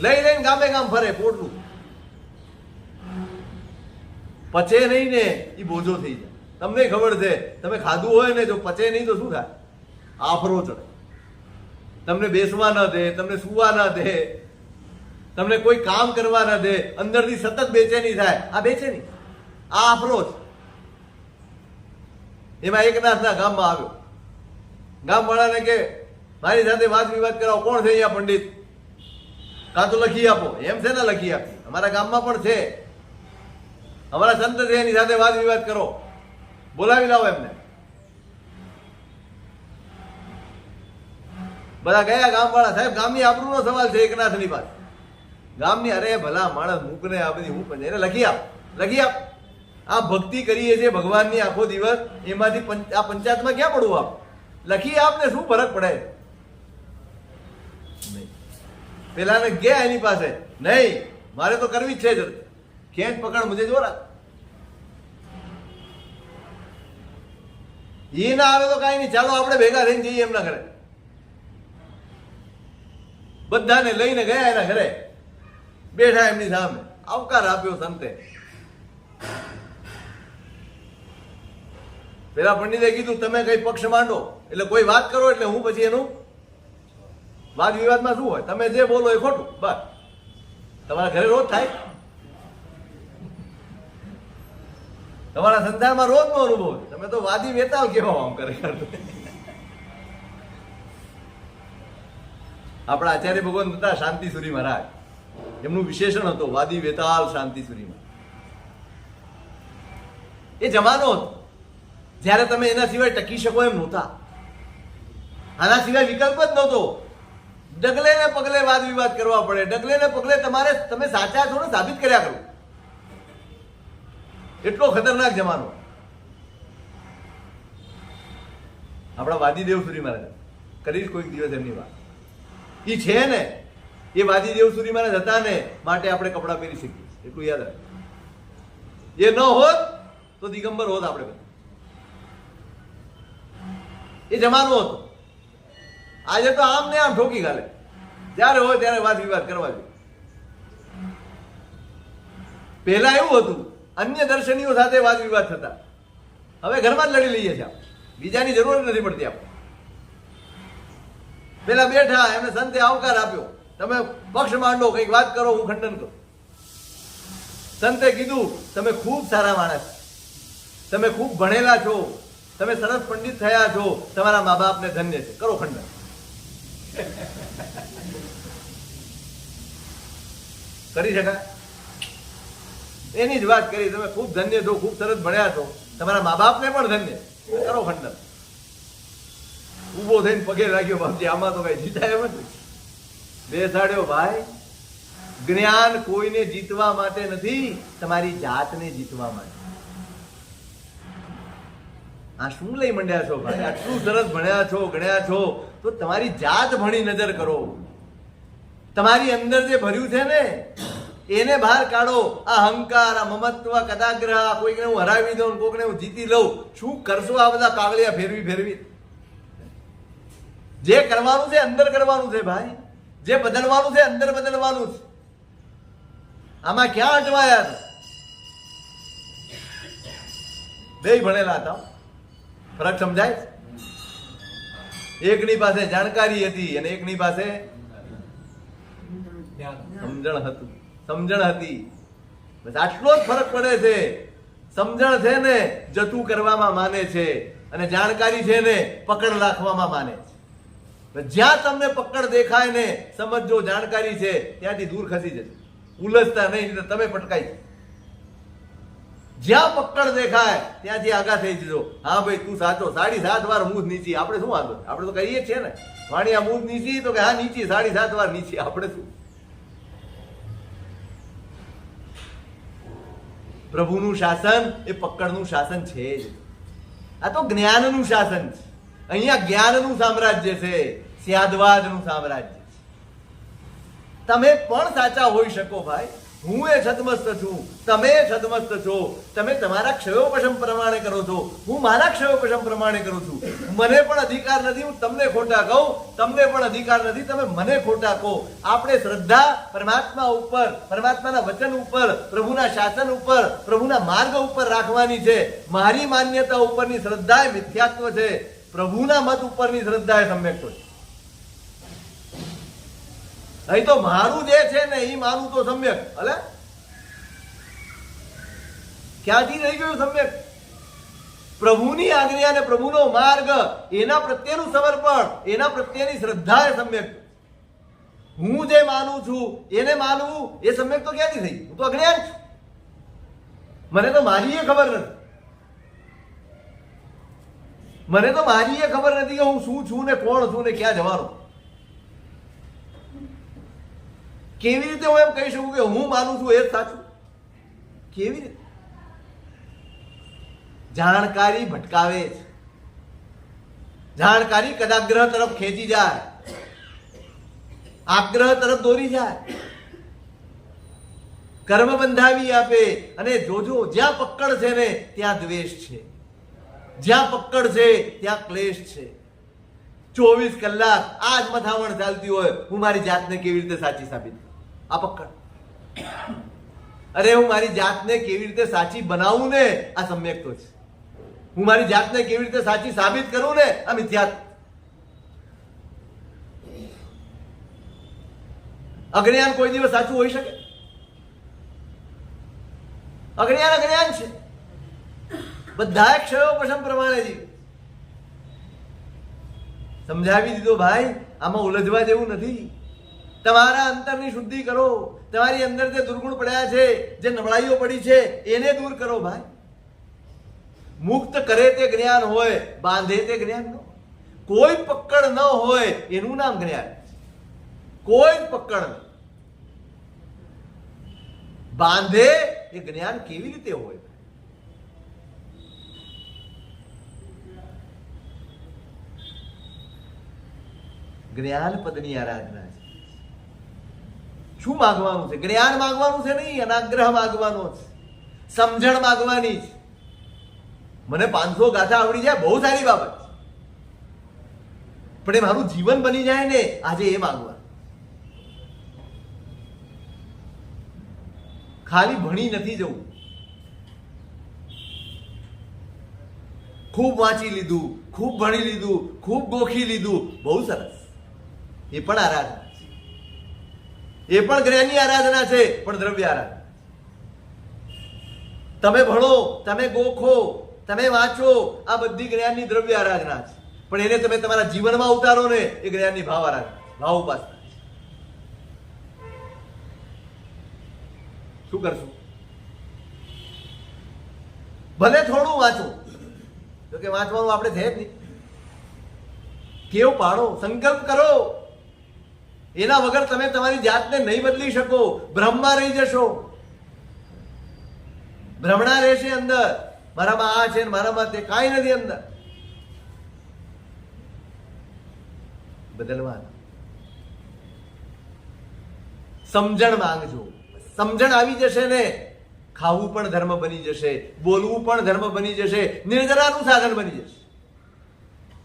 લઈને ગામે ગામ ફરે પોટલું. પચે નહીં ને એ બોજો થઈ જાય. તમને ખબર છે, તમે ખાધું હોય ને જો પચે નહીં તો શું થાય? આફરો ચડે. તમને બેસવા ના દે, તમને સુવા ના દે, તમને કોઈ કામ કરવા ના દે, અંદરથી સતત બેચેની થાય. આ બેચેની, આ આફરો છે. એમાં એકનાથના ગામમાં આવ્યો. ગામ વાળાને કે મારી સાથે વાદ વિવાદ કરાવો. કોણ છે અહીંયા પંડિત? કાં તો લખી આપો. એમ છે ને લખી આપી, અમારા ગામમાં પણ છે, અમારા સંત છે, એની સાથે વાદ વિવાદ કરો, બોલાવી લાવો એમને. બધા ગયા ગામ વાળા. સાહેબ ગામની આબરૂનો સવાલ છે એકનાથની પાસે. ગામની, અરે ભલા માણસ મૂકને આ બધી હું પણ એને લખી આપ, લખી આપ. આ ભક્તિ કરીએ છીએ ભગવાનની આખો દિવસ, એમાંથી આ પંચાયતમાં ક્યાં પડવું? આપ લખી આપને શું ફરક પડે? પેલાને ગયા એની પાસે, નહીં મારે તો કરવી જ છે, ખેંચ પકડ મુજે જોરા. એ ના આવે તો કઈ નહીં, ચાલો આપણે ભેગા થઈને જઈએ એમના ઘરે. બધાને લઈને ગયા એના ઘરે, બેઠા એમની સામે, આવકાર આપ્યો સંતે. પેલા પંડિતે કીધું તમે કઈ પક્ષ માંડો, એટલે કોઈ વાત કરો એટલે હું પછી એનું વાદ વિવાદમાં શું હોય, તમે જે બોલો એ ખોટું. બસ તમારા ઘરે રોજ થાય, તમારા સંસારમાં રોજનો અનુભવ. તમે તો વાદી વેતાલ કેવા આમ કરે. આપણા આચાર્ય ભગવાન હતા શાંતિસુરી મહારાજ, એમનું વિશેષણ હતું વાદી વેતાલ શાંતિસુરીમાં. એ જમાનો હતો જ્યારે તમે એના સિવાય ટકી શકો એમ નહોતા. આના સિવાય વિકલ્પ જ નહોતો. ડગલે ને પગલે વાદ વિવાદ કરવા પડે, ડગલે ને પગલે તમારે તમે સાચા છો ને સાબિત કર્યા કરો. એટલો ખતરનાક જમાનો. આપણા વાદીદેવ સુરી મહારાજ, કરીશ કોઈક દિવસ એમની વાત. એ છે ને, એ વાદીદેવ સુરી મહારાજ હતા ને માટે આપણે કપડાં પહેરી શકીએ, એટલું યાદ રાખે. એ ન હોત તો દિગંબર હોત આપણે બધા. એ જમાનો હતો. આજે તો આમ ને આમ ઠોકી ગાલે, જ્યારે હોય ત્યારે વાદ વિવાદ કરવા જોઈએ. પહેલા એવું હતું, અન્ય દર્શનીઓ સાથે વાદ વિવાદ થતા. હવે ઘરમાં જ લડી લઈએ છીએ, બીજાની જરૂર નથી પડતી. આપણે પેલા બેઠા, એમને સંતે આવકાર આપ્યો, તમે પક્ષ માંડો, કંઈક વાત કરો, હું ખંડન કરું. સંતે કીધું તમે ખૂબ સારા માણસ, તમે ખૂબ ભણેલા છો, તમે સરસ પંડિત થયા છો, તમારા મા બાપને ધન્ય છે, કરો ખંડન. કરી શકાય? એની જ વાત કરી, તમે ખૂબ ધન્ય છો, ખૂબ સરસ ભણ્યા છો, તમારા મા બાપને પણ ધન્ય, કરો ખંડન. ઉભો થઈને પગે લાગ્યો, બાપજી આમાં તો કઈ જીતાય એમ જ. બેસાડ્યો ભાઈ, જ્ઞાન કોઈને જીતવા માટે નથી, તમારી જાતને જીતવા માટે. આ શું લઈ મંડ્યા છો ભાઈ? આટલું સરસ ભણ્યા છો, ગણ્યા છો, તો તમારી જાત ભણી નજર કરો. તમારી અંદર જે ભર્યું છે ને એને બહાર કાઢો. આ અહંકાર, આ મમત્વ, કદાગ્રહ, કોઈકને હું હરાવી દઉં, કોઈકને હું જીતી લઉં, શું કરશો આ બધા કાગળિયા ફેરવી ફેરવી? જે કરવાનું છે અંદર કરવાનું છે ભાઈ. જે બદલવાનું છે અંદર બદલવાનું છે. આમાં ક્યાં અટવાયા હતા? બે ભણેલા હતા. ફરક સમજાય? એકની પાસે જાણકારી હતી અને એકની પાસે સમજણ હતું. સમજણ હતી, બસ આટલો જ ફરક પડે છે. સમજણ છે ને જતું કરવામાં માને છે, અને જાણકારી છે ને પકડ રાખવામાં માને છે. જ્યાં તમને પકડ દેખાય ને સમજો જાણકારી છે, ત્યાંથી દૂર ખસી જશે. ઉલઝતા નહીં, તમે પટકાઈ. જ્યાં પકડ દેખાય ત્યાંથી આગા થઈ જજો. હા ભાઈ તું સાચો, 7.5 વાર મૂછ નીચી. આપણે શું વાંધો? આપણે તો કહીએ છીએ ને, વાણી આ મૂછ નીચી, તો કે હા નીચી, 7.5 વાર નીચી. આપણે શું? પ્રભુનું શાસન એ પકડનું શાસન છે જ. આ તો જ્ઞાનનું શાસન છે. અહીંયા જ્ઞાનનું સામ્રાજ્ય છે, સ્યાદવાદનું સામ્રાજ્ય છે. તમે પણ સાચા હોઈ શકો ભાઈ. હું એ છદમસ્ત છું, તમે છદમસ્ત છો. તમે તમારા ક્ષયોપશમ પ્રમાણે કરો છો, હું મારા ક્ષયોપશમ પ્રમાણે કરું છું. મને પણ અધિકાર નથી હું તમને ખોટા કહું, તમને પણ અધિકાર નથી તમે મને ખોટા કહો. આપણે શ્રદ્ધા પરમાત્મા ઉપર, પરમાત્માના વચન ઉપર, પ્રભુના શાસન ઉપર, પ્રભુના માર્ગ ઉપર રાખવાની છે. મારી માન્યતા ઉપરની શ્રદ્ધા એ મિથ્યાત્વ છે, પ્રભુના મત ઉપરની શ્રદ્ધા એ સમ્યક્ત્વ છે. અહીં તો મારું જે છે ને એ માનું તો સમ્યક. અલે ક્યાંથી રહી ગયું સમ્યક? પ્રભુની આજ્ઞા અને પ્રભુનો માર્ગ, એના પ્રત્યેનું સમર્પણ, એના પ્રત્યેની શ્રદ્ધા એ સમ્યક. હું જે માનું છું એને માનવું એ સમ્યક તો ક્યાંથી થઈ? હું તો અજ્ઞાન છું. મને તો મારી એ ખબર નથી. મને તો મારી એ ખબર નથી કે હું શું છું ને કોણ છું ને ક્યાં જવાનું. કેવી રીતે હું એમ કહી શકું કે હું માનું છું એ જ સાચું? કેવી રીતે? જાણકારી ભટકાવે છે. જાણકારી કદાગ્રહ તરફ ખેંચી જાય, આગ્રહ તરફ દોરી જાય, કર્મ બંધાવી આપે. અને જોજો જ્યાં પકડ છે ને ત્યાં દ્વેષ છે, જ્યાં પકડ છે ત્યાં ક્લેશ છે. 24 કલાક આ જ મથામણ ચાલતી હોય, હું મારી જાતને કેવી રીતે સાચી સાબિત કરું? આ પકડ. અરે હું મારી જાતને કેવી રીતે સાચી બનાવું ને આ સમ્યક્ત્વ છે. હું મારી જાતને કેવી રીતે સાચી સાબિત કરું ને આ મિથ્યાત્વ. અજ્ઞાન કોઈ દિવસ સાચું હોઈ શકે? અજ્ઞાન અજ્ઞાન છે. બધા ક્ષયોપશમ પ્રમાણે જીવે. સમજાવી દીધો ભાઈ, આમાં ઉલઝવા જેવું નથી. તમારા અંતરની શુદ્ધિ કરો. તમારી અંદર જે દુર્ગુણ પડ્યા છે, જે નબળાઈઓ પડી છે, એને દૂર કરો ભાઈ. મુક્ત કરે તે જ્ઞાન હોય, બાંધે તે જ્ઞાન ન. કોઈ પકડ ન હોય એનું નામ જ્ઞાન. કોઈ પકડ ન. બાંધે એ જ્ઞાન કેવી રીતે હોય? જ્ઞાન પદની આરાધના છે. શું માગવાનું છે? જ્ઞાન માગવાનું છે નહીં, અનાગ્રહ માગવાનો છે, સમજણ માગવાની છે. મને 500 ગાથા આવડી જાય બહુ સારી બાબત, પણ એ મારું જીવન બની જાય ને આજે એ માગવા. ખાલી ભણી નથી જવું. ખૂબ વાંચી લીધું, ખૂબ ભણી લીધું, ખૂબ ગોખી લીધું, બહુ સરસ. એ પણ આરાધના છે, એ પણ જ્ઞાનની આરાધના છે, પણ દ્રવ્ય આરાધના. તમે ભણો, તમે ગોખો, તમે વાંચો, આ બધી જ્ઞાનની દ્રવ્ય આરાધના છે, પણ એને તમે તમારા જીવનમાં ઉતારો ને એ જ્ઞાનની ભાવ આરાધના, ભાવ ઉપાસના. શું કરશું? ભલે થોડું વાંચો, તો કે વાંચવાનું આપણે છે જ નહીં. કેવું પાડો, સંકલ્પ કરો. એના વગર તમે તમારી જાતને નહીં બદલી શકો, ભ્રમમાં રહી જશો. ભ્રમણા રહેશે અંદર, મારામાં આ છે મારામાં તે, કાંઈ નથી અંદર. બદલવા સમજણ માંગજો. સમજણ આવી જશે ને, ખાવું પણ ધર્મ બની જશે, બોલવું પણ ધર્મ બની જશે, નિર્જરાનું સાધન બની જશે.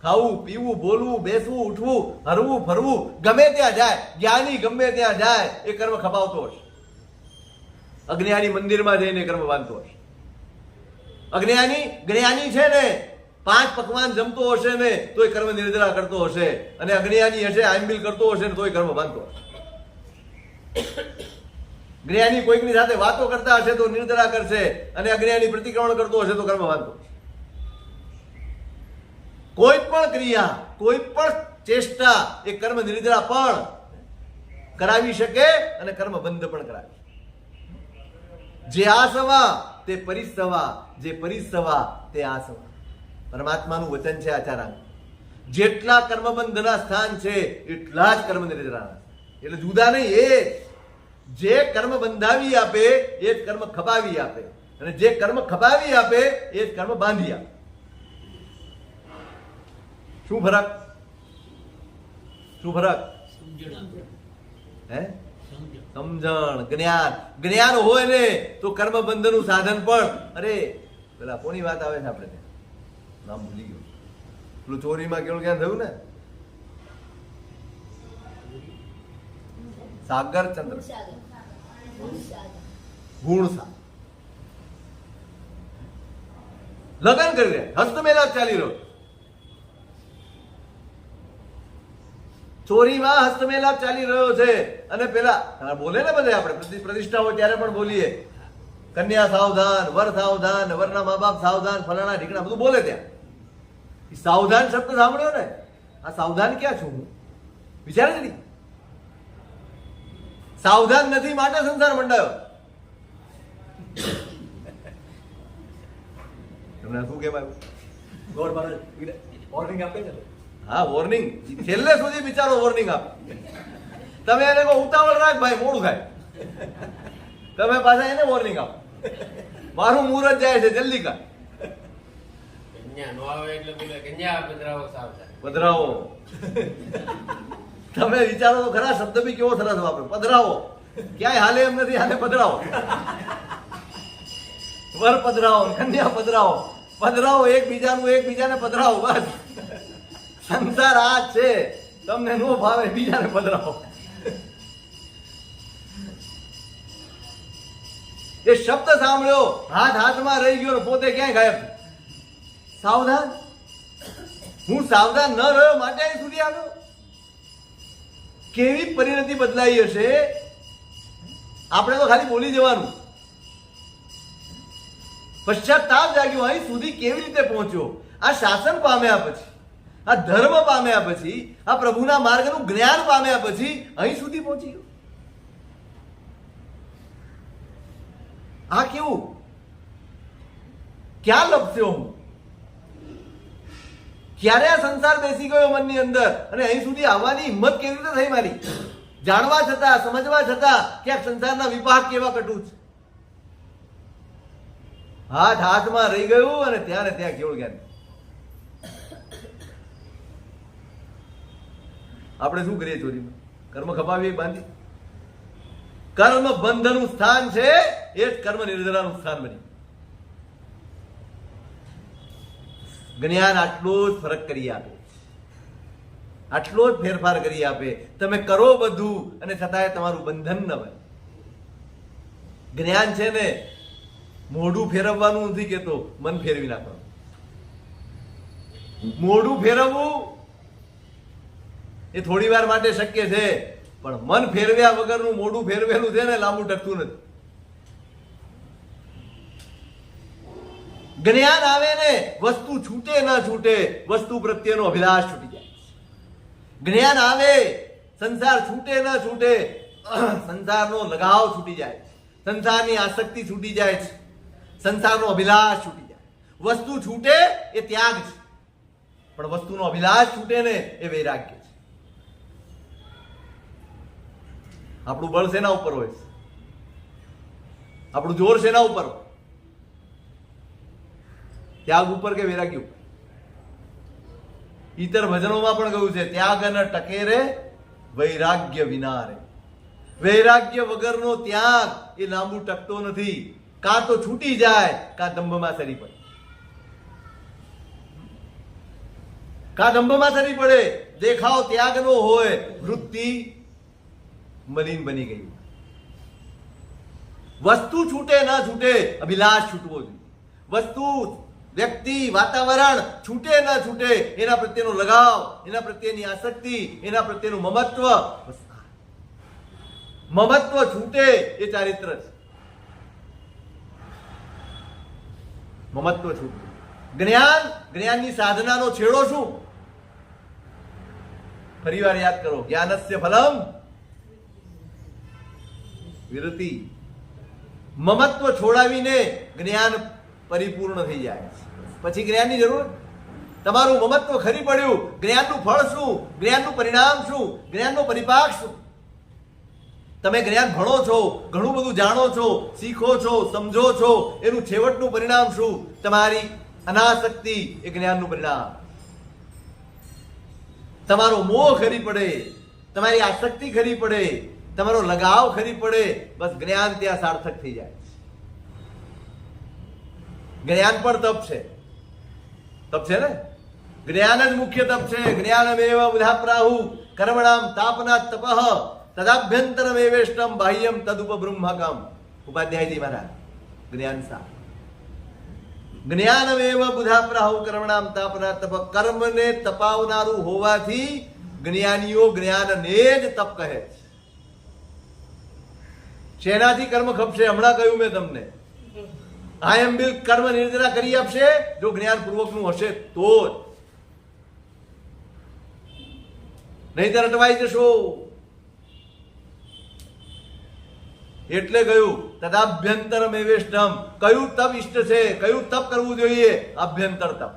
ખાવું, પીવું, બોલવું, બેસવું, ઉઠવું, હરવું, ફરવું, ગમે ત્યાં જાય, જ્ઞાની ગમે ત્યાં જાય એ કર્મ ખપાવતો હશે. અજ્ઞાની મંદિરમાં જઈને કર્મ બાંધતો હશે. જ્ઞાની છે ને 5 પકવાન જમતો હશે ને તોય કર્મ નિર્જરા કરતો હશે, અને અજ્ઞાની હશે આંબિલ કરતો હશે ને તોય કર્મ બાંધતો હશે. જ્ઞાની કોઈકની સાથે વાતો કરતા હશે તો નિર્જરા કરશે, અને અજ્ઞાની પ્રતિક્રમણ કરતો હશે તો કર્મ બાંધતો હશે. કોઈ પણ ક્રિયા, કોઈ પણ ચેષ્ટા એ કર્મ નિર્જરા પણ કરાવી શકે અને કર્મ બંધ પણ કરાવી શકે. જે આસવા તે પરિસવા, જે પરિસવા તે આસવા. પરમાત્માનું વચન છે આચારામ. જેટલા કર્મબંધના સ્થાન છે એટલા જ કર્મ નિર્જરાના. એટલે જુદા નહીં, એ જે કર્મ બંધાવી આપે એ જ કર્મ ખપાવી આપે, અને જે કર્મ ખપાવી આપે એ જ કર્મ બાંધી આપે. શું ફરક? શું ફરક? હે? સમજણ, જ્ઞાન. જ્ઞાન હોય ને તો કર્મ બંધનનું સાધન પણ, અરે પેલા કોની વાત આવે છે આપણે, નામ ભૂલી ગયું, પેલું ચોરીમાં કેવું જ્ઞાન થયું ને, સાગરચંદ્ર ગુણસા લગ્ન કરી રહ્યા, હસ્તમેળાપ ચાલી રહ્યો. ચોરીમાં હસ્તમેળાપ ચાલી રહ્યો છે, અને પેલા બોલે ને બધે આપણે પ્રતિષ્ઠા હોય ત્યારે પણ બોલીએ, કન્યા સાવધાન, વર સાવધાન, વરના મા બાપ સાવધાન, ફલાણા ઢીકણા બધું બોલે. ત્યાં સાવધાન શબ્દ સાંભળ્યો ને, આ સાવધાન ક્યાં છું હું? વિચારે જ નહીં. સાવધાન નથી માટે સંસાર મંડાયો. તમને શું કેમ આવ્યું? વોર્નિંગ આપે ને. હા, વોર્નિંગ છેલ્લે સુધી બિચારો વોર્નિંગ આપે. તમે એને કહો ઉતાવળ રાખ ભાઈ, મોડું થાય, તમે પાછા એને વોર્નિંગ આપો, મારું મુહૂર્ત જાય છે, જલ્દી કર. પધરાવો. તમે વિચારો તો ખરા, શબ્દ બી કેવો સરસ વાપરો, પધરાવો. ક્યાંય હાલે એમ નથી, હાલે પધરાવો. વર પધરાવો, કન્યા પધરાવો, પધરાવો એકબીજાને પધરાવો. બસ સંસાર આ છે, તમને નો ભાવે બીજાને પધરાવો. એ શબ્દ સાંભળ્યો, હાથમાં રહી ગયો, પોતે ક્યાંય ગાયબ. સાવધાન, હું સાવધાન ન રહ્યો માટે અહીં સુધી આવ્યો. કેવી પરિણતિ બદલાઈ હશે. આપણે તો ખાલી બોલી જવાનું. પશ્ચાતાપ જાગ્યો, અહીં સુધી કેવી રીતે પહોંચ્યો? આ શાસન પામ્યા પછી, આ ધર્મ પામ્યા પછી, આ પ્રભુના માર્ગનું જ્ઞાન પામ્યા પછી અહીં સુધી પહોંચી ગયો. આ કેવું? ક્યાં લપસ્યો હું? ક્યારે આ સંસાર બેસી ગયો મનની અંદર, અને અહીં સુધી આવવાની હિંમત કેવી રીતે થઈ મારી? જાણવા છતાં, સમજવા છતાં કે આ સંસારના વિભાગ કેવા કટુ છે. હાથમાં રહી ગયું, અને ત્યાં ને ત્યાં કેવું જ્ઞાન. આપણે શું કરીએ ચોરીમાં? કર્મ ખપાવી બાંધી. કર્મ બંધનું સ્થાન છે એ જ કર્મ નિર્જરાનું સ્થાન બની. જ્ઞાન આટલો જ ફરક કરી આપે, આટલો જ ફેરફાર કરી આપે. તમે કરો બધું અને છતાંય તમારું બંધન ન બને. જ્ઞાન છે ને મોઢું ફેરવવાનું નથી કેતો, મન ફેરવી નાખવાનું. મોઢું ફેરવવું એ થોડી વાર માટે શક્ય છે, પણ મન ફેરવ્યા વગરનું મોઢું ફેરવેલું છે ને લાંબુ ટકતું નથી. જ્ઞાન આવે ને વસ્તુ છૂટે ના છૂટે, વસ્તુ પ્રત્યેનો અભિલાષ છૂટી જાય. જ્ઞાન આવે, સંસાર છૂટે ના છૂટે, સંસારનો લગાવ છૂટી જાય, સંસારની આસક્તિ છૂટી જાય છે, સંસારનો અભિલાષ છૂટી જાય. વસ્તુ છૂટે એ ત્યાગ છે, પણ વસ્તુનો અભિલાષ છૂટે ને એ વૈરાગ્ય છે. આપણું બળ શેના ઉપર હોય? આપણું જોર શેના ઉપર? ત્યાગ ઉપર કે વૈરાગ્ય ઉપર? ઈતર ભજનોમાં પણ કહ્યું છે, ત્યાગ ન ટકે રે વૈરાગ્ય વિના રે. વૈરાગ્ય વગરનો ત્યાગ એ લાંબુ ટકતો નથી. કાં તો છૂટી જાય, કાં દંભમાં સરી પડે. કાં દંભમાં સરી પડે. દેખાવ ત્યાગનો હોય, વૃત્તિ મલિન બની ગઈ. વસ્તુ છૂટે ના છૂટે, અભિલાષ છૂટવો જોઈએ. વસ્તુ, વ્યક્તિ, વાતાવરણ છૂટે ના છૂટે, એના પ્રત્યેનો લગાવ, એના પ્રત્યેની આસક્તિ, એના પ્રત્યેનું મમત્વ. મમત્વ છૂટે એ ચારિત્ર છે. મમત્વ છૂટે. જ્ઞાનની સાધનાનો છેડો શું? ફરી વાર યાદ કરો, જ્ઞાનસ્ય ફલમ વિરતિ. મમત્વ છોડાવીને જ્ઞાન પરિપૂર્ણ થઈ જાય. પછી જ્ઞાનની જરૂર. તમારું મમત્વ ખરી પડ્યું, જ્ઞાનનું ફળ શું? જ્ઞાનનું પરિણામ શું? જ્ઞાનનો પરિપાક શું? તમે જ્ઞાન ભણો છો, ઘણું બધું જાણો છો, શીખો છો, સમજો છો, એનું છેવટનું પરિણામ શું? તમારી અનાસક્તિ એ જ્ઞાનનું પરિણામ. તમારો મોહ ખરી પડે, તમારી આસક્તિ ખરી પડે, તમારો લગાવ ખરી પડે, બસ જ્ઞાન ત્યાં સાર્થક થઈ જાય. જ્ઞાન પણ તપ છે. તપ છે ને? જ્ઞાન જ મુખ્ય તપ છે. જ્ઞાનમેવ બુધાપ્રાહુ કર્મણામ તાપના તપઃ તદાભ્યંતરમેવેષ્ટમ બાહ્યમ તદુપબ્રહ્મકમ. ઉપાધ્યાયજી મહારાજ જ્ઞાન સા. જ્ઞાનમેવ બુધાપ્રાહુ કર્મણામ તાપના તપ. કર્મને તપાવનારું હોવાથી જ્ઞાનીઓ જ્ઞાનને જ તપ કહે છે. શેનાથી કર્મ ખપશે? હમણાં કહ્યું મેં તમને. આયમ બિલ કર્મ નિર્જરા કરી આપશે જો જ્ઞાન પૂર્વકનું હશે તો જ. નહીંતર અટવાઈ જશો. એટલે કહ્યું તદાભ્યંતરમેવેષ્ટમ. કયું તપ ઇષ્ટ છે? કયું તપ કરવું જોઈએ? આભ્યંતર તપ.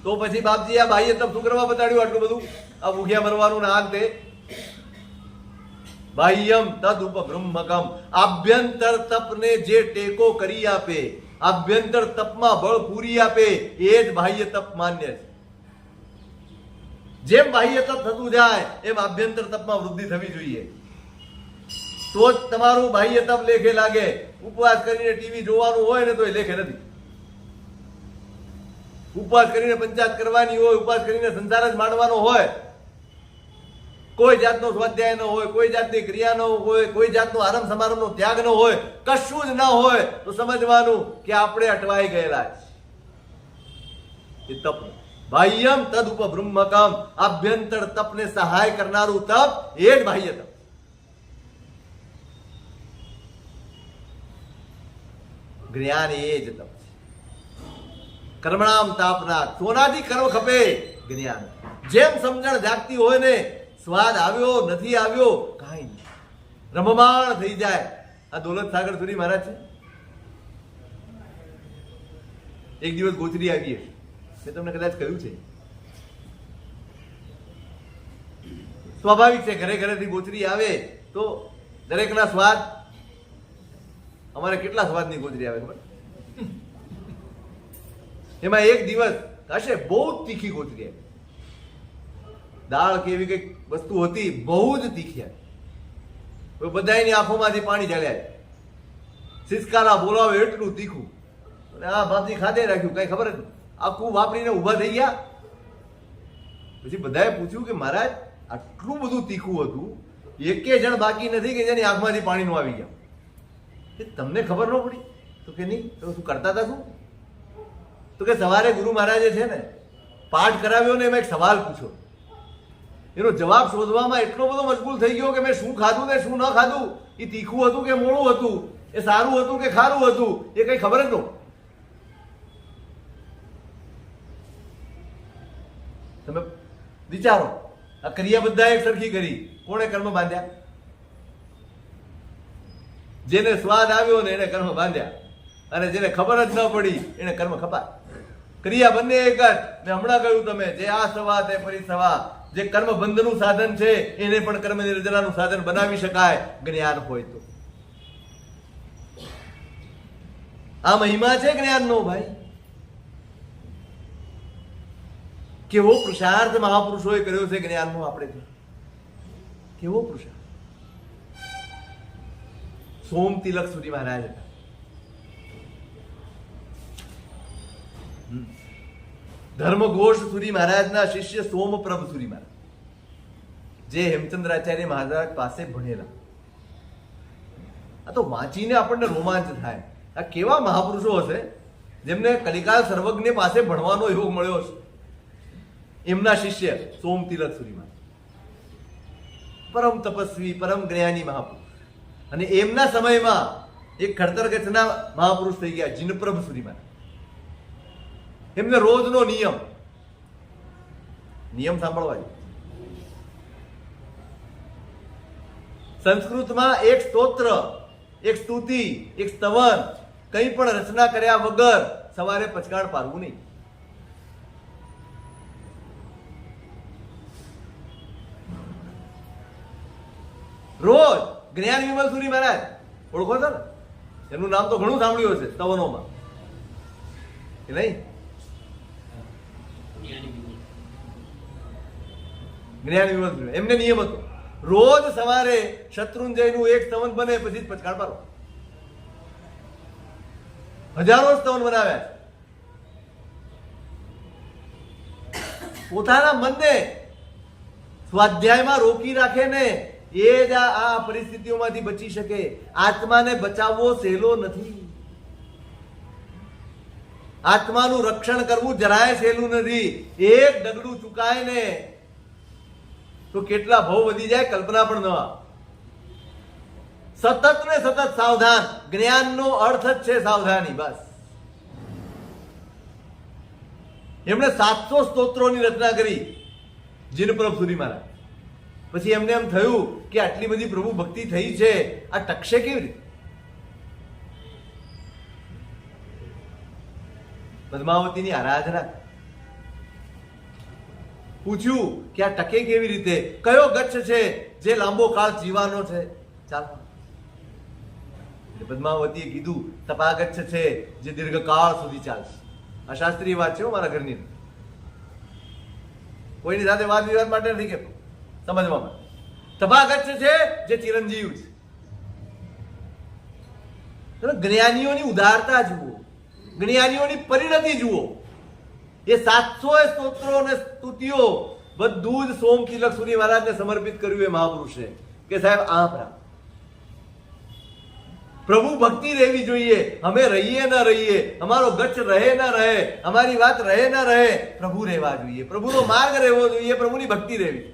તો પછી બાપજી આ બાહ્ય તપ શું કરવા બતાડ્યું આટલું બધું? આ ભૂખ્યા મરવાનું ના અંતે. બાહ્યમ તદ ઉપબ્રહ્મકમ. આભ્યંતર તપને જે ટેકો કરી આપે, આભ્યંતર તપમાં બળ પૂરી આપે, એ જ બાહ્ય તપ માન્ય છે. જેમ બાહ્ય તપ થતું જાય એમ આભ્યંતર તપમાં વૃદ્ધિ થવી જોઈએ. તો જ તમારું બાહ્ય તપ લેખે લાગે. ઉપવાસ કરીને ટીવી જોવાનું હોય ને તો એ લેખે નથી. ઉપવાસ કરીને પંચાયત કરવાની હોય, ઉપવાસ કરીને સંસાર જ માંડવાનો હોય, કોઈ જાતનો સ્વાધ્યાય ન હોય, કોઈ જાતની ક્રિયા ન હોય, કોઈ જાતનો આરંભ સમારંભનો ત્યાગ ન હોય, કશું જ ન હોય, તો સમજવાનું કે આપણે અટવાઈ ગયેલા છે. એ તપ બાહ્યમ તદ ઉપબ્રહ્મકમ. આભ્યંતર તપને સહાય કરનારું તપ એ જ બાહ્ય તપ. જ્ઞાન એ જ તપ છે. કર્મણામ તાપના. સોનાથી કર્મ ખપે જ્ઞાન. જેમ સમજણ જાગતી હોય ને, સ્વાદ આવ્યો નથી આવ્યો કાંઈ નહીં, રમમાણ થઈ જાય. આ દોલત સાગર સુરી મહારાજ છે. એક દિવસ ગોચરી આવી હશે, મેં તમને કદાચ કહ્યું છે. સ્વાભાવિક છે, ઘરે ઘરેથી ગોચરી આવે તો દરેકના સ્વાદ. અમારે કેટલા સ્વાદની ગોચરી આવે ખબર? એમાં એક દિવસ હશે બહુ તીખી ગોચરી આવી. દાળ કે એવી કઈક વસ્તુ હતી, બહુ જ તીખી આવી. બધાની આંખોમાંથી પાણી ચાલ્યા. સિસકારા બોલાવે એટલું તીખું. અને આ બાપજી ખાધે રાખ્યું, કઈ ખબર જ નહીં. આખું વાપરીને ઊભા થઈ ગયા. પછી બધાએ પૂછ્યું કે મહારાજ આટલું બધું તીખું હતું, એકે જણ બાકી નથી કે જેની આંખમાંથી પાણી નું આવી ગયા. તમને ખબર ન પડી? તો કે નહીં. તો શું કરતા હતા? શું? તો કે સવારે ગુરુ મહારાજે છે ને પાઠ કરાવ્યો ને એમાં એક સવાલ પૂછ્યો. એનો જવાબ શોધવામાં એટલો બધો મશગુલ થઈ ગયો કે મેં શું ખાધું ને શું ન ખાધું, એ તીખું હતું કે મોળું હતું, એ સારું હતું કે ખારું હતું, એ કઈ ખબર જ ન. તમે વિચારો, આ ક્રિયા બધા એક સરખી કરી, કોણે કર્મ બાંધ્યા? જેને સ્વાદ આવ્યો ને એને કર્મ બાંધ્યા, અને જેને ખબર જ ન પડી એને કર્મ ખપા. ક્રિયા બંને એક જ. મેં હમણાં કહ્યું તમે, જે આ સવા તે પરી સવા. જે કર્મ બંધનું સાધન છે એને પણ કર્મ નિર્જરાનું સાધન બનાવી શકાય જ્ઞાન હોય તો. આ મહિમા છે જ્ઞાનનો ભાઈ. કેવો પુરુષાર્થ મહાપુરુષોએ કર્યો છે જ્ઞાનનો. આપણે કેવો પુરુષાર્થ. સોમ તિલક સુધી મહારાજ હતા. ધર્મઘોષ સુધી મહારાજના શિષ્ય સોમપ્રભ સુધી મહારાજ, જે હેમચંદ્રાચાર્ય મહારાજ પાસે ભણેલા. આ તો વાંચીને આપણને રોમાંચ થાય. આ કેવા મહાપુરુષો હશે જેમને કલિકાલ સર્વજ્ઞ પાસે ભણવાનો યોગ મળ્યો છે. એમના શિષ્ય સોમ તિલક સુધી મહારાજ, પરમ તપસ્વી પરમ જ્ઞાની મહાપુરુષ. અને એમના સમયમાં એક ખડતર ગચ્છના મહાપુરુષ થઈ ગયા જીનપ્રભ સુધી મહારાજ. એમને રોજનો નિયમ સાંભળવા જોઈએ. સંસ્કૃતમાં એક સ્તોત્ર, એક સ્તુતિ, એક સ્તવન કંઈ પણ રચના કર્યા વગર સવારે પચકાણ પાડવું નહીં. રોજ જ્ઞાન વિમલ સુરી મહારાજ ઓળખો છો ને? એમનું નામ તો ઘણું સાંભળ્યું હશે સ્તવનોમાં, કે નહીં? જ્ઞાન વિમલ સુરી એમને નિયમ હતો રોજ સવારે શત્રુંજયનું એક સ્તવન બને પછી જ પચકાણ પાડો. હજારો સ્તવન બનાવ્યા. પોતાના મનને સ્વાધ્યાયમાં રોકી રાખે ને એ જ આ પરિસ્થિતિઓમાંથી બચી શકે. આત્માને બચાવવો સહેલો નથી. આત્માનું રક્ષણ કરવું જરાય સહેલું નથી. એક ડગલું ચૂકાય ને તો કેટલા ભાવ વધી જાય કલ્પના પણ ન આવે. સતત ને સતત સાવધાન. જ્ઞાનનો અર્થ જ છે સાવધાની. બસ એમણે 700 સ્તોત્રોની રચના કરી જીનપ્રભ સુધી મહારાજ. પછી એમને એમ થયું કે આટલી બધી પ્રભુ ભક્તિ થઈ છે, આ ટકશે કેવી રીતે? પદ્માવતીની આરાધના પૂછ્યું કે આ ટકે કેવી રીતે? કયો ગચ્છ છે જે લાંબો કાળ જીવાનો છે? ચાલો પદ્માવતીએ કીધું તપાગચ્છ છે જે દીર્ઘકાળ સુધી ચાલશે. આ શાસ્ત્રીય વાત છે મારા ઘરની. કોઈની સાથે વાદ વિવાદ માટે નથી કહેતો, સમજવામાં. તપાગચ્છ છે જે ચિરંજીવ છે. જ્ઞાનીઓની ઉદારતા જુઓ, જ્ઞાનીઓની પરિણતિ જુઓ. એ 700 સ્તોત્રો અને સ્તુતિઓ બધું જ સોમ તિલક સુરી મહારાજને સમર્પિત કર્યું એ મહાપુરુષે કે સાહેબ આ પ્રભુ ભક્તિ રહેવી જોઈએ. અમે રહીએ ન રહીએ, અમારો ગચ્છ રહે ન રહે, અમારી વાત રહે ન રહે, પ્રભુ રહેવા જોઈએ, પ્રભુનો માર્ગ રહેવો જોઈએ, પ્રભુની ભક્તિ રહેવી.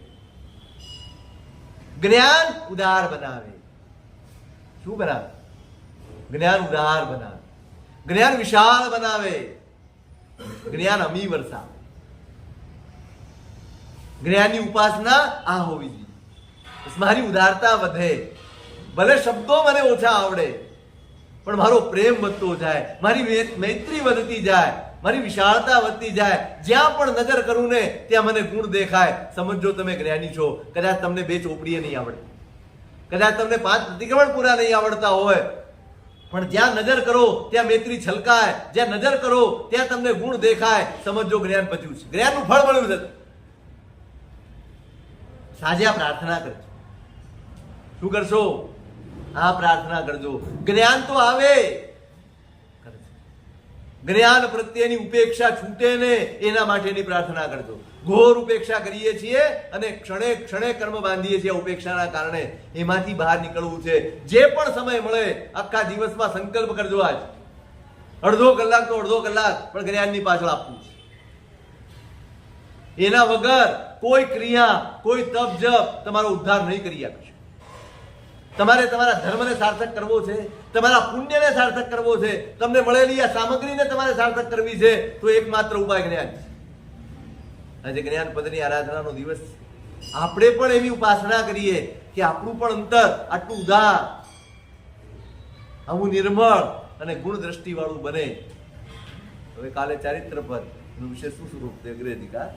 જ્ઞાન ઉદાર બનાવે. શું બનાવે? જ્ઞાન ઉદાર બનાવે. જ્ઞાન વિશાળ બનાવે. જ્ઞાન અમી વરસાવે. જ્ઞાનની ઉપાસના આ હોવી જોઈએ. મારી ઉદારતા વધે. ભલે શબ્દો મને ઓછા આવડે પણ મારો પ્રેમ વધતો જાય, મારી મૈત્રી વધતી જાય, મારી વિશાળતા વધતી જાય. જ્યાં પણ નજર કરું ને ત્યાં મને ગુણ દેખાય. સમજો તમે જ્ઞાની છો. કદાચ તમને 2 ચોપડીએ નહીં આવડે, કદાચ તમને 5 પ્રતિક્રમણ પૂરા નહીં આવડતા હોય, પણ જ્યાં નજર કરો ત્યાં મૈત્રી છલકાય, જ્યાં નજર કરો ત્યાં તમને ગુણ દેખાય. સમજો જ્ઞાન પચ્યું છે, જ્ઞાનનું ફળ મળ્યું છે. સાજે આ પ્રાર્થના કરજો. શું કરશો? આ પ્રાર્થના કરજો. જ્ઞાન તો આવે, જ્ઞાન પ્રત્યેની ઉપેક્ષા છૂટે ને એના માટેની પ્રાર્થના કરજો. ઘોર ઉપેક્ષા કરીએ છીએ અને ક્ષણે ક્ષણે કર્મ બાંધીએ છીએ. ઉપેક્ષાના કારણે એમાંથી બહાર નીકળવું છે. જે પણ સમય મળે આખા દિવસમાં સંકલ્પ કરજો. આજ અડધો કલાક તો અડધો કલાક પણ જ્ઞાનની પાછળ આપવું છે. એના વગર કોઈ ક્રિયા, કોઈ તપ જપ તમારો ઉદ્ધાર નહીં કરી આપશે. તમારે તમારા ધર્મને સાર્થક કરવો છે, તમારા પુણ્યને સાર્થક કરવો છે, તમને મળેલી આ સામગ્રીને તમારે સાર્થક કરવી છે, તો એકમાત્ર ઉપાય જ્ઞાન છે. આજે જ્ઞાન પદની આરાધનાનો દિવસ. આપણે પણ એવી ઉપાસના કરીએ કે આપણું પણ અંતર આટલું ઉદાર, આવું નિર્મળ અને ગુણ દ્રષ્ટિ વાળું બને. હવે કાલે ચારિત્ર પર વિશે શું સ્વરૂપ છે? અગ્રેધિકા